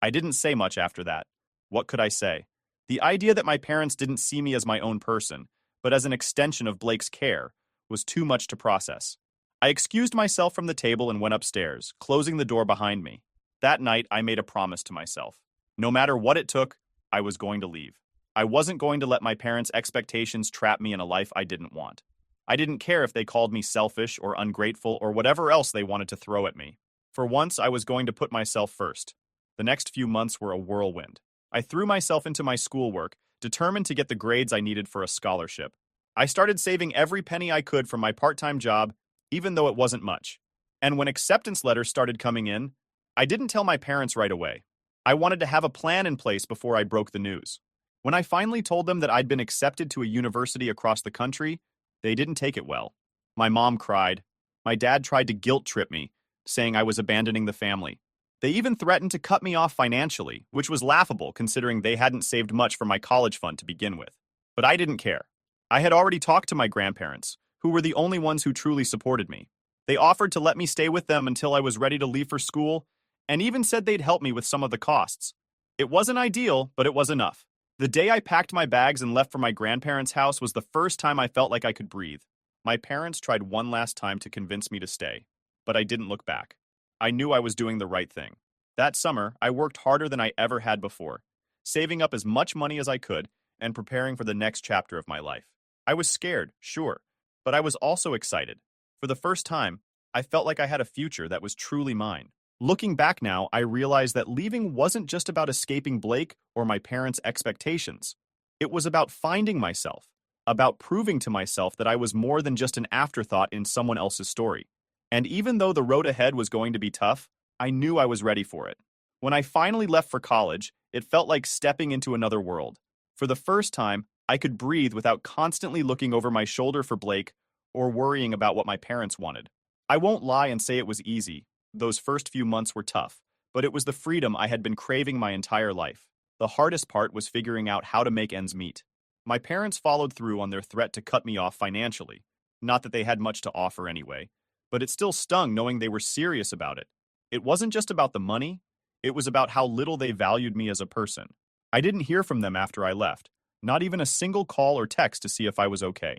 C: I didn't say much after that. What could I say? The idea that my parents didn't see me as my own person, but as an extension of Blake's care, was too much to process. I excused myself from the table and went upstairs, closing the door behind me. That night, I made a promise to myself. No matter what it took, I was going to leave. I wasn't going to let my parents' expectations trap me in a life I didn't want. I didn't care if they called me selfish or ungrateful or whatever else they wanted to throw at me. For once, I was going to put myself first. The next few months were a whirlwind. I threw myself into my schoolwork, determined to get the grades I needed for a scholarship. I started saving every penny I could from my part-time job, even though it wasn't much. And when acceptance letters started coming in, I didn't tell my parents right away. I wanted to have a plan in place before I broke the news. When I finally told them that I'd been accepted to a university across the country, they didn't take it well. My mom cried. My dad tried to guilt trip me, saying I was abandoning the family. They even threatened to cut me off financially, which was laughable considering they hadn't saved much for my college fund to begin with. But I didn't care. I had already talked to my grandparents, who were the only ones who truly supported me. They offered to let me stay with them until I was ready to leave for school, and even said they'd help me with some of the costs. It wasn't ideal, but it was enough. The day I packed my bags and left for my grandparents' house was the first time I felt like I could breathe. My parents tried one last time to convince me to stay, but I didn't look back. I knew I was doing the right thing. That summer, I worked harder than I ever had before, saving up as much money as I could and preparing for the next chapter of my life. I was scared, sure, but I was also excited. For the first time, I felt like I had a future that was truly mine. Looking back now, I realized that leaving wasn't just about escaping Blake or my parents' expectations. It was about finding myself, about proving to myself that I was more than just an afterthought in someone else's story. And even though the road ahead was going to be tough, I knew I was ready for it. When I finally left for college, it felt like stepping into another world. For the first time, I could breathe without constantly looking over my shoulder for Blake or worrying about what my parents wanted. I won't lie and say it was easy. Those first few months were tough, but it was the freedom I had been craving my entire life. The hardest part was figuring out how to make ends meet. My parents followed through on their threat to cut me off financially. Not that they had much to offer anyway, but it still stung knowing they were serious about it. It wasn't just about the money, it was about how little they valued me as a person. I didn't hear from them after I left, not even a single call or text to see if I was okay.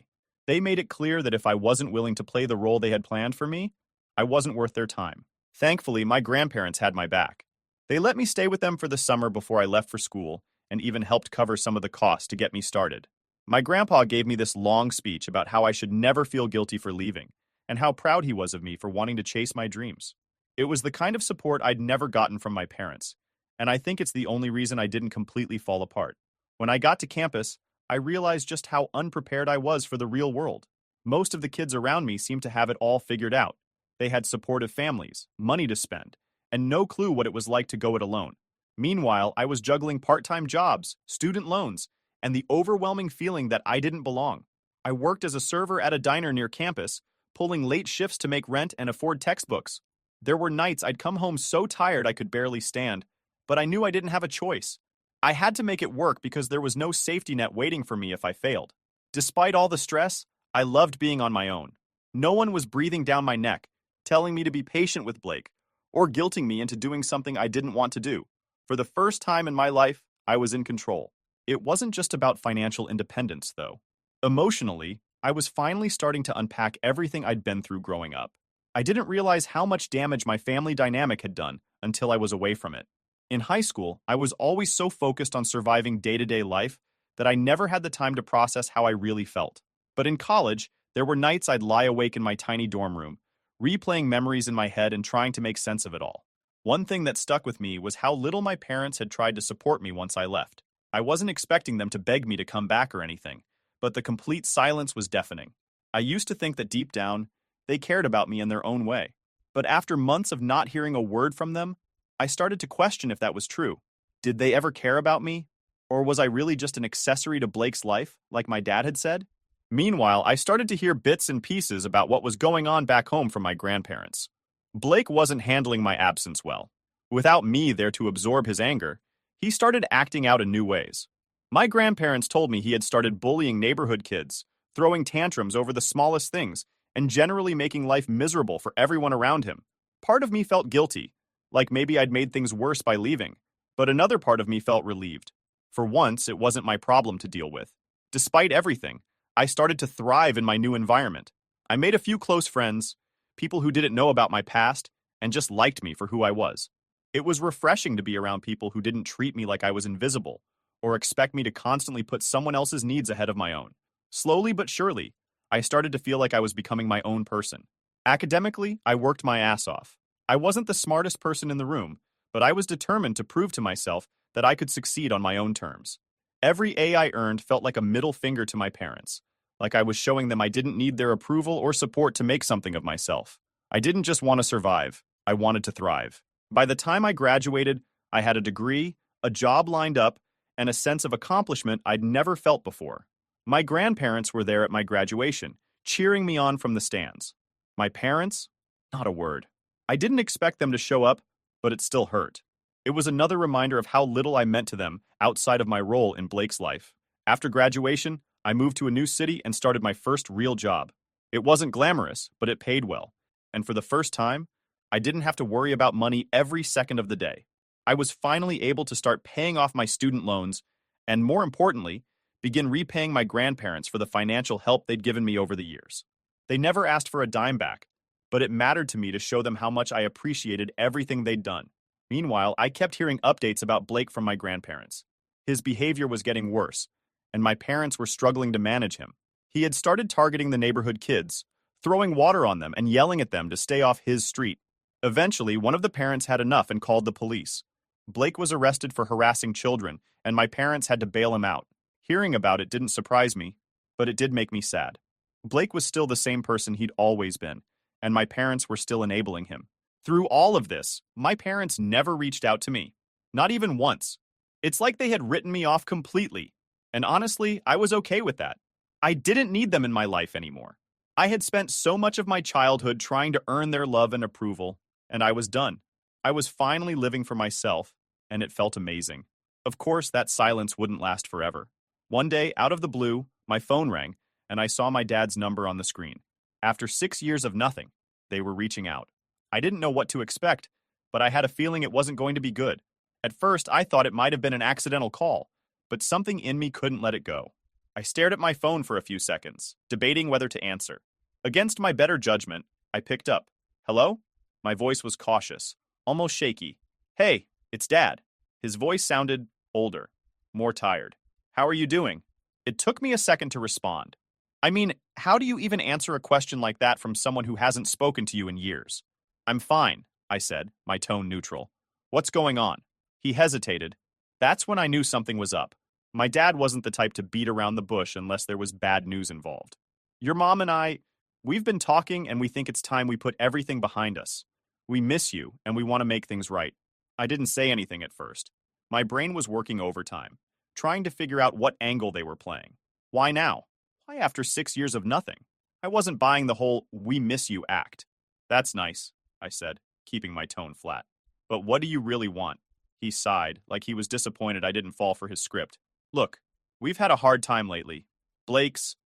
C: They made it clear that if I wasn't willing to play the role they had planned for me, I wasn't worth their time. Thankfully, my grandparents had my back. They let me stay with them for the summer before I left for school and even helped cover some of the costs to get me started. My grandpa gave me this long speech about how I should never feel guilty for leaving and how proud he was of me for wanting to chase my dreams. It was the kind of support I'd never gotten from my parents, and I think it's the only reason I didn't completely fall apart. When I got to campus, I realized just how unprepared I was for the real world. Most of the kids around me seemed to have it all figured out. They had supportive families, money to spend, and no clue what it was like to go it alone. Meanwhile, I was juggling part-time jobs, student loans, and the overwhelming feeling that I didn't belong. I worked as a server at a diner near campus, pulling late shifts to make rent and afford textbooks. There were nights I'd come home so tired I could barely stand, but I knew I didn't have a choice. I had to make it work because there was no safety net waiting for me if I failed. Despite all the stress, I loved being on my own. No one was breathing down my neck, telling me to be patient with Blake, or guilting me into doing something I didn't want to do. For the first time in my life, I was in control. It wasn't just about financial independence, though. Emotionally, I was finally starting to unpack everything I'd been through growing up. I didn't realize how much damage my family dynamic had done until I was away from it. In high school, I was always so focused on surviving day-to-day life that I never had the time to process how I really felt. But in college, there were nights I'd lie awake in my tiny dorm room, replaying memories in my head and trying to make sense of it all. One thing that stuck with me was how little my parents had tried to support me once I left. I wasn't expecting them to beg me to come back or anything, but the complete silence was deafening. I used to think that deep down, they cared about me in their own way. But after months of not hearing a word from them, I started to question if that was true. Did they ever care about me? Or was I really just an accessory to Blake's life, like my dad had said? Meanwhile, I started to hear bits and pieces about what was going on back home from my grandparents. Blake wasn't handling my absence well. Without me there to absorb his anger, he started acting out in new ways. My grandparents told me he had started bullying neighborhood kids, throwing tantrums over the smallest things, and generally making life miserable for everyone around him. Part of me felt guilty, like maybe I'd made things worse by leaving, but another part of me felt relieved. For once, it wasn't my problem to deal with. Despite everything, I started to thrive in my new environment. I made a few close friends, people who didn't know about my past, and just liked me for who I was. It was refreshing to be around people who didn't treat me like I was invisible, or expect me to constantly put someone else's needs ahead of my own. Slowly but surely, I started to feel like I was becoming my own person. Academically, I worked my ass off. I wasn't the smartest person in the room, but I was determined to prove to myself that I could succeed on my own terms. Every A I earned felt like a middle finger to my parents, like I was showing them I didn't need their approval or support to make something of myself. I didn't just want to survive, I wanted to thrive. By the time I graduated, I had a degree, a job lined up, and a sense of accomplishment I'd never felt before. My grandparents were there at my graduation, cheering me on from the stands. My parents? Not a word. I didn't expect them to show up, but it still hurt. It was another reminder of how little I meant to them outside of my role in Blake's life. After graduation, I moved to a new city and started my first real job. It wasn't glamorous, but it paid well. And for the first time, I didn't have to worry about money every second of the day. I was finally able to start paying off my student loans and, more importantly, begin repaying my grandparents for the financial help they'd given me over the years. They never asked for a dime back, but it mattered to me to show them how much I appreciated everything they'd done. Meanwhile, I kept hearing updates about Blake from my grandparents. His behavior was getting worse, and my parents were struggling to manage him. He had started targeting the neighborhood kids, throwing water on them and yelling at them to stay off his street. Eventually, one of the parents had enough and called the police. Blake was arrested for harassing children, and my parents had to bail him out. Hearing about it didn't surprise me, but it did make me sad. Blake was still the same person he'd always been, and my parents were still enabling him. Through all of this, my parents never reached out to me. Not even once. It's like they had written me off completely. And honestly, I was okay with that. I didn't need them in my life anymore. I had spent so much of my childhood trying to earn their love and approval, and I was done. I was finally living for myself, and it felt amazing. Of course, that silence wouldn't last forever. One day, out of the blue, my phone rang, and I saw my dad's number on the screen. After 6 years of nothing, they were reaching out. I didn't know what to expect, but I had a feeling it wasn't going to be good. At first, I thought it might have been an accidental call, but something in me couldn't let it go. I stared at my phone for a few seconds, debating whether to answer. Against my better judgment, I picked up. Hello? My voice was cautious, almost shaky. Hey, it's Dad. His voice sounded older, more tired. How are you doing? It took me a second to respond. I mean, how do you even answer a question like that from someone who hasn't spoken to you in years? I'm fine, I said, my tone neutral. What's going on? He hesitated. That's when I knew something was up. My dad wasn't the type to beat around the bush unless there was bad news involved. Your mom and we've been talking and we think it's time we put everything behind us. We miss you and we want to make things right. I didn't say anything at first. My brain was working overtime, trying to figure out what angle they were playing. Why now? Why after 6 years of nothing? I wasn't buying the whole "we miss you" act. That's nice, I said, keeping my tone flat. But what do you really want? He sighed, like he was disappointed I didn't fall for his script. Look, we've had a hard time lately. Blake's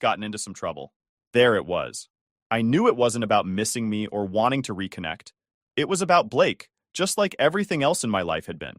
C: gotten into some trouble. There it was. I knew it wasn't about missing me or wanting to reconnect. It was about Blake, just like everything else in my life had been.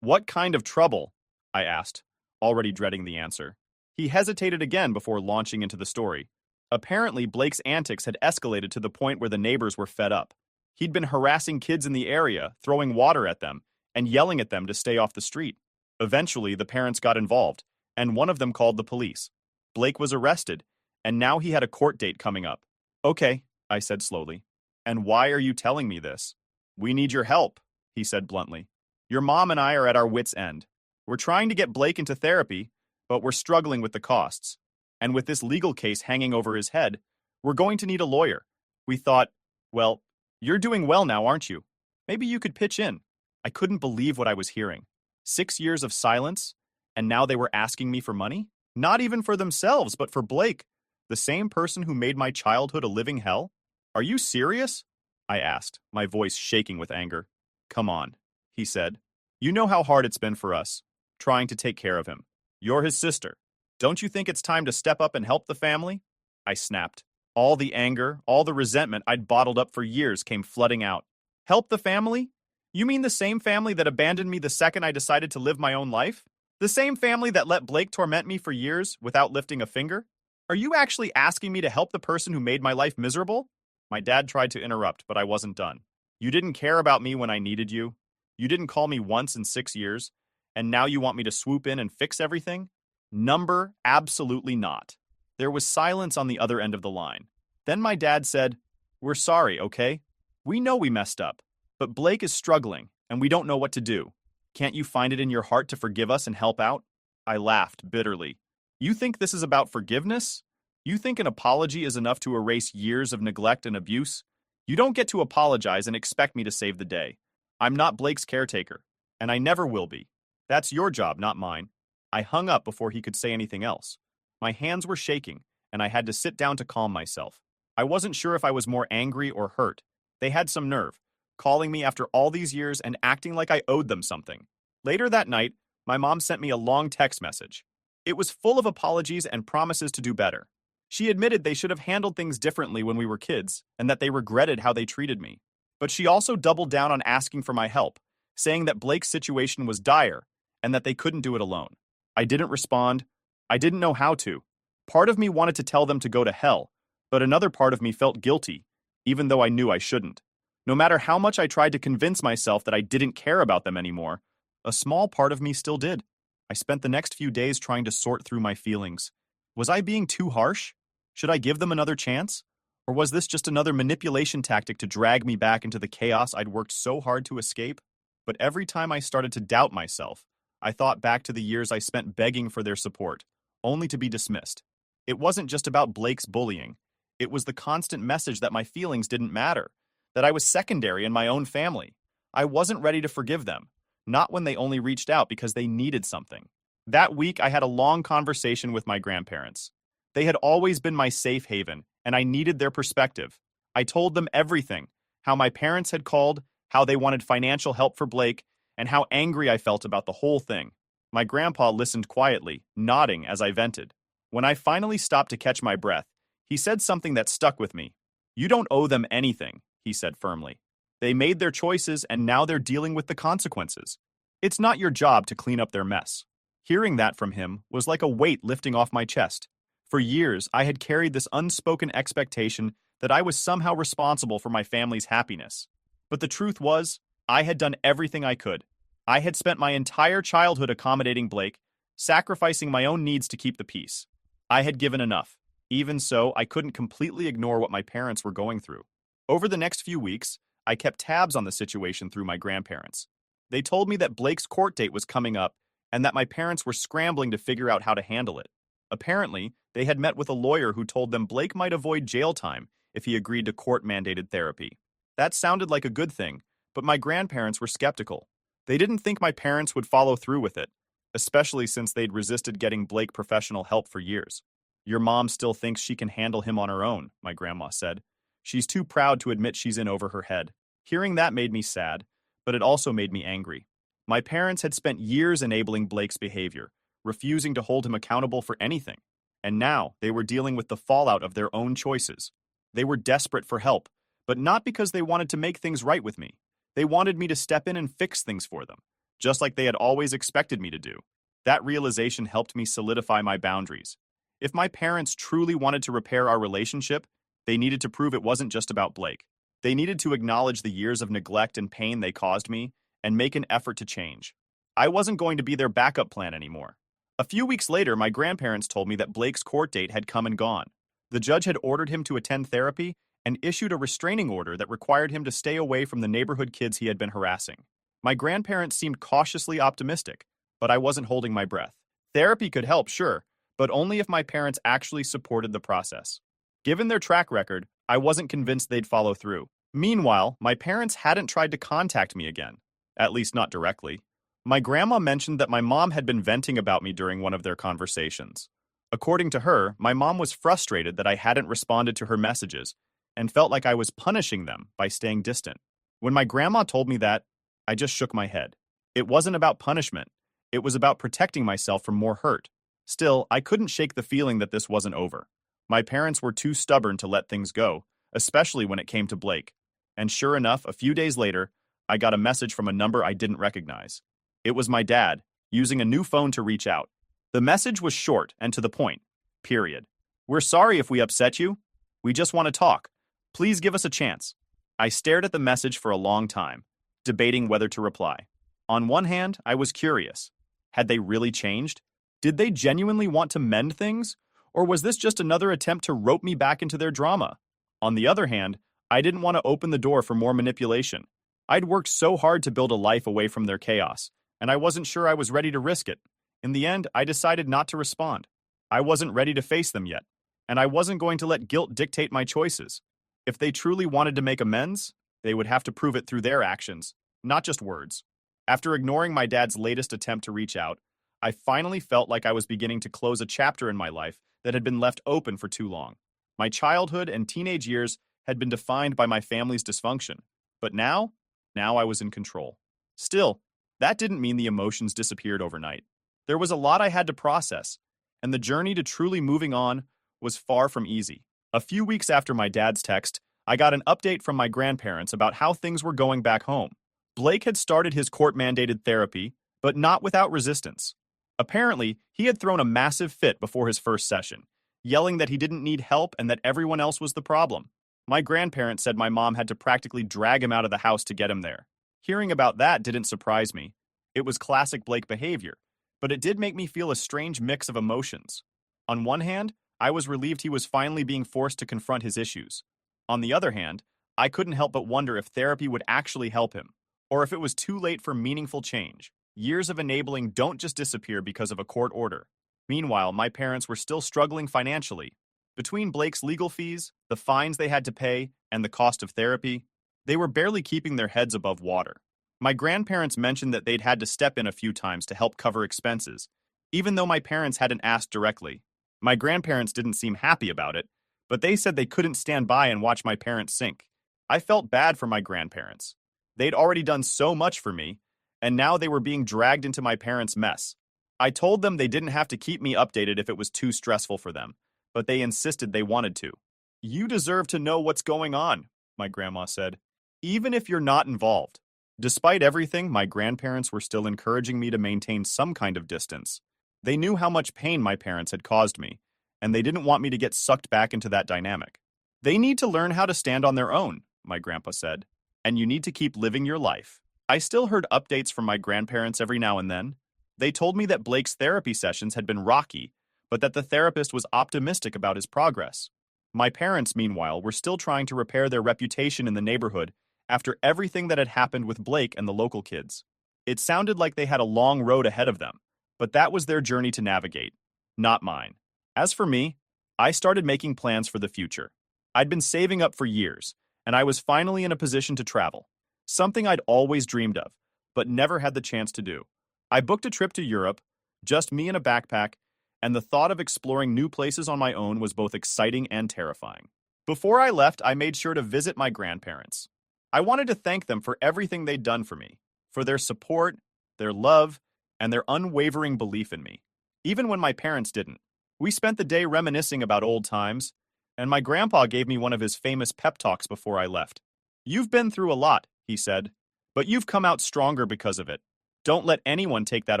C: What kind of trouble? I asked, already dreading the answer. He hesitated again before launching into the story. Apparently, Blake's antics had escalated to the point where the neighbors were fed up. He'd been harassing kids in the area, throwing water at them, and yelling at them to stay off the street. Eventually, the parents got involved, and one of them called the police. Blake was arrested, and now he had a court date coming up. Okay, I said slowly. And why are you telling me this? We need your help, he said bluntly. Your mom and I are at our wits' end. We're trying to get Blake into therapy, but we're struggling with the costs. And with this legal case hanging over his head, we're going to need a lawyer. We thought, well, you're doing well now, aren't you? Maybe you could pitch in. I couldn't believe what I was hearing. 6 years of silence, and now they were asking me for money? Not even for themselves, but for Blake, the same person who made my childhood a living hell? Are you serious? I asked, my voice shaking with anger. Come on, he said. You know how hard it's been for us, trying to take care of him. You're his sister. Don't you think it's time to step up and help the family? I snapped. All the anger, all the resentment I'd bottled up for years came flooding out. Help the family? You mean the same family that abandoned me the second I decided to live my own life? The same family that let Blake torment me for years without lifting a finger? Are you actually asking me to help the person who made my life miserable? My dad tried to interrupt, but I wasn't done. You didn't care about me when I needed you. You didn't call me once in 6 years. And now you want me to swoop in and fix everything? Number, absolutely not. There was silence on the other end of the line. Then my dad said, We're sorry, okay? We know we messed up, but Blake is struggling, and we don't know what to do. Can't you find it in your heart to forgive us and help out? I laughed bitterly. You think this is about forgiveness? You think an apology is enough to erase years of neglect and abuse? You don't get to apologize and expect me to save the day. I'm not Blake's caretaker, and I never will be. That's your job, not mine. I hung up before he could say anything else. My hands were shaking, and I had to sit down to calm myself. I wasn't sure if I was more angry or hurt. They had some nerve, calling me after all these years and acting like I owed them something. Later that night, my mom sent me a long text message. It was full of apologies and promises to do better. She admitted they should have handled things differently when we were kids, and that they regretted how they treated me. But she also doubled down on asking for my help, saying that Blake's situation was dire, and that they couldn't do it alone. I didn't respond. I didn't know how to. Part of me wanted to tell them to go to hell, but another part of me felt guilty, even though I knew I shouldn't. No matter how much I tried to convince myself that I didn't care about them anymore, a small part of me still did. I spent the next few days trying to sort through my feelings. Was I being too harsh? Should I give them another chance? Or was this just another manipulation tactic to drag me back into the chaos I'd worked so hard to escape? But every time I started to doubt myself, I thought back to the years I spent begging for their support, only to be dismissed. It wasn't just about Blake's bullying. It was the constant message that my feelings didn't matter, that I was secondary in my own family. I wasn't ready to forgive them, not when they only reached out because they needed something. That week, I had a long conversation with my grandparents. They had always been my safe haven, and I needed their perspective. I told them everything, how my parents had called, how they wanted financial help for Blake, and how angry I felt about the whole thing. My grandpa listened quietly, nodding as I vented. When I finally stopped to catch my breath, he said something that stuck with me. You don't owe them anything, he said firmly. They made their choices, and now they're dealing with the consequences. It's not your job to clean up their mess. Hearing that from him was like a weight lifting off my chest. For years, I had carried this unspoken expectation that I was somehow responsible for my family's happiness. But the truth was, I had done everything I could. I had spent my entire childhood accommodating Blake, sacrificing my own needs to keep the peace. I had given enough. Even so, I couldn't completely ignore what my parents were going through. Over the next few weeks, I kept tabs on the situation through my grandparents. They told me that Blake's court date was coming up and that my parents were scrambling to figure out how to handle it. Apparently, they had met with a lawyer who told them Blake might avoid jail time if he agreed to court-mandated therapy. That sounded like a good thing, but my grandparents were skeptical. They didn't think my parents would follow through with it, especially since they'd resisted getting Blake professional help for years. Your mom still thinks she can handle him on her own, my grandma said. She's too proud to admit she's in over her head. Hearing that made me sad, but it also made me angry. My parents had spent years enabling Blake's behavior, refusing to hold him accountable for anything. And now they were dealing with the fallout of their own choices. They were desperate for help, but not because they wanted to make things right with me. They wanted me to step in and fix things for them, just like they had always expected me to do. That realization helped me solidify my boundaries. If my parents truly wanted to repair our relationship, they needed to prove it wasn't just about Blake. They needed to acknowledge the years of neglect and pain they caused me and make an effort to change. I wasn't going to be their backup plan anymore. A few weeks later, my grandparents told me that Blake's court date had come and gone. The judge had ordered him to attend therapy and issued a restraining order that required him to stay away from the neighborhood kids he had been harassing. My grandparents seemed cautiously optimistic, but I wasn't holding my breath. Therapy could help, sure, but only if my parents actually supported the process. Given their track record, I wasn't convinced they'd follow through. Meanwhile, my parents hadn't tried to contact me again, at least not directly. My grandma mentioned that my mom had been venting about me during one of their conversations. According to her, my mom was frustrated that I hadn't responded to her messages and felt like I was punishing them by staying distant. When my grandma told me that, I just shook my head. It wasn't about punishment. It was about protecting myself from more hurt. Still, I couldn't shake the feeling that this wasn't over. My parents were too stubborn to let things go, especially when it came to Blake. And sure enough, a few days later, I got a message from a number I didn't recognize. It was my dad, using a new phone to reach out. The message was short and to the point. Period. We're sorry if we upset you. We just want to talk. Please give us a chance. I stared at the message for a long time, debating whether to reply. On one hand, I was curious. Had they really changed? Did they genuinely want to mend things? Or was this just another attempt to rope me back into their drama? On the other hand, I didn't want to open the door for more manipulation. I'd worked so hard to build a life away from their chaos, and I wasn't sure I was ready to risk it. In the end, I decided not to respond. I wasn't ready to face them yet, and I wasn't going to let guilt dictate my choices. If they truly wanted to make amends, they would have to prove it through their actions, not just words. After ignoring my dad's latest attempt to reach out, I finally felt like I was beginning to close a chapter in my life that had been left open for too long. My childhood and teenage years had been defined by my family's dysfunction, but now I was in control. Still, that didn't mean the emotions disappeared overnight. There was a lot I had to process, and the journey to truly moving on was far from easy. A few weeks after my dad's text, I got an update from my grandparents about how things were going back home. Blake had started his court-mandated therapy, but not without resistance. Apparently, he had thrown a massive fit before his first session, yelling that he didn't need help and that everyone else was the problem. My grandparents said my mom had to practically drag him out of the house to get him there. Hearing about that didn't surprise me. It was classic Blake behavior, but it did make me feel a strange mix of emotions. On one hand, I was relieved he was finally being forced to confront his issues. On the other hand, I couldn't help but wonder if therapy would actually help him, or if it was too late for meaningful change. Years of enabling don't just disappear because of a court order. Meanwhile, my parents were still struggling financially. Between Blake's legal fees, the fines they had to pay, and the cost of therapy, they were barely keeping their heads above water. My grandparents mentioned that they'd had to step in a few times to help cover expenses, even though my parents hadn't asked directly. My grandparents didn't seem happy about it, but they said they couldn't stand by and watch my parents sink. I felt bad for my grandparents. They'd already done so much for me, and now they were being dragged into my parents' mess. I told them they didn't have to keep me updated if it was too stressful for them, but they insisted they wanted to. You deserve to know what's going on, my grandma said, even if you're not involved. Despite everything, my grandparents were still encouraging me to maintain some kind of distance. They knew how much pain my parents had caused me, and they didn't want me to get sucked back into that dynamic. They need to learn how to stand on their own, my grandpa said, and you need to keep living your life. I still heard updates from my grandparents every now and then. They told me that Blake's therapy sessions had been rocky, but that the therapist was optimistic about his progress. My parents, meanwhile, were still trying to repair their reputation in the neighborhood after everything that had happened with Blake and the local kids. It sounded like they had a long road ahead of them, but that was their journey to navigate, not mine. As for me, I started making plans for the future. I'd been saving up for years, and I was finally in a position to travel, something I'd always dreamed of, but never had the chance to do. I booked a trip to Europe, just me in a backpack, and the thought of exploring new places on my own was both exciting and terrifying. Before I left, I made sure to visit my grandparents. I wanted to thank them for everything they'd done for me, for their support, their love, and their unwavering belief in me, even when my parents didn't. We spent the day reminiscing about old times, and my grandpa gave me one of his famous pep talks before I left. "You've been through a lot," he said, "but you've come out stronger because of it. Don't let anyone take that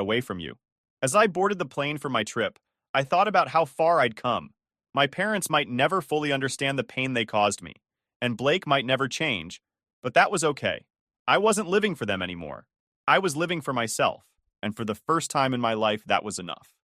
C: away from you." As I boarded the plane for my trip, I thought about how far I'd come. My parents might never fully understand the pain they caused me, and Blake might never change, but that was okay. I wasn't living for them anymore. I was living for myself, and for the first time in my life, that was enough.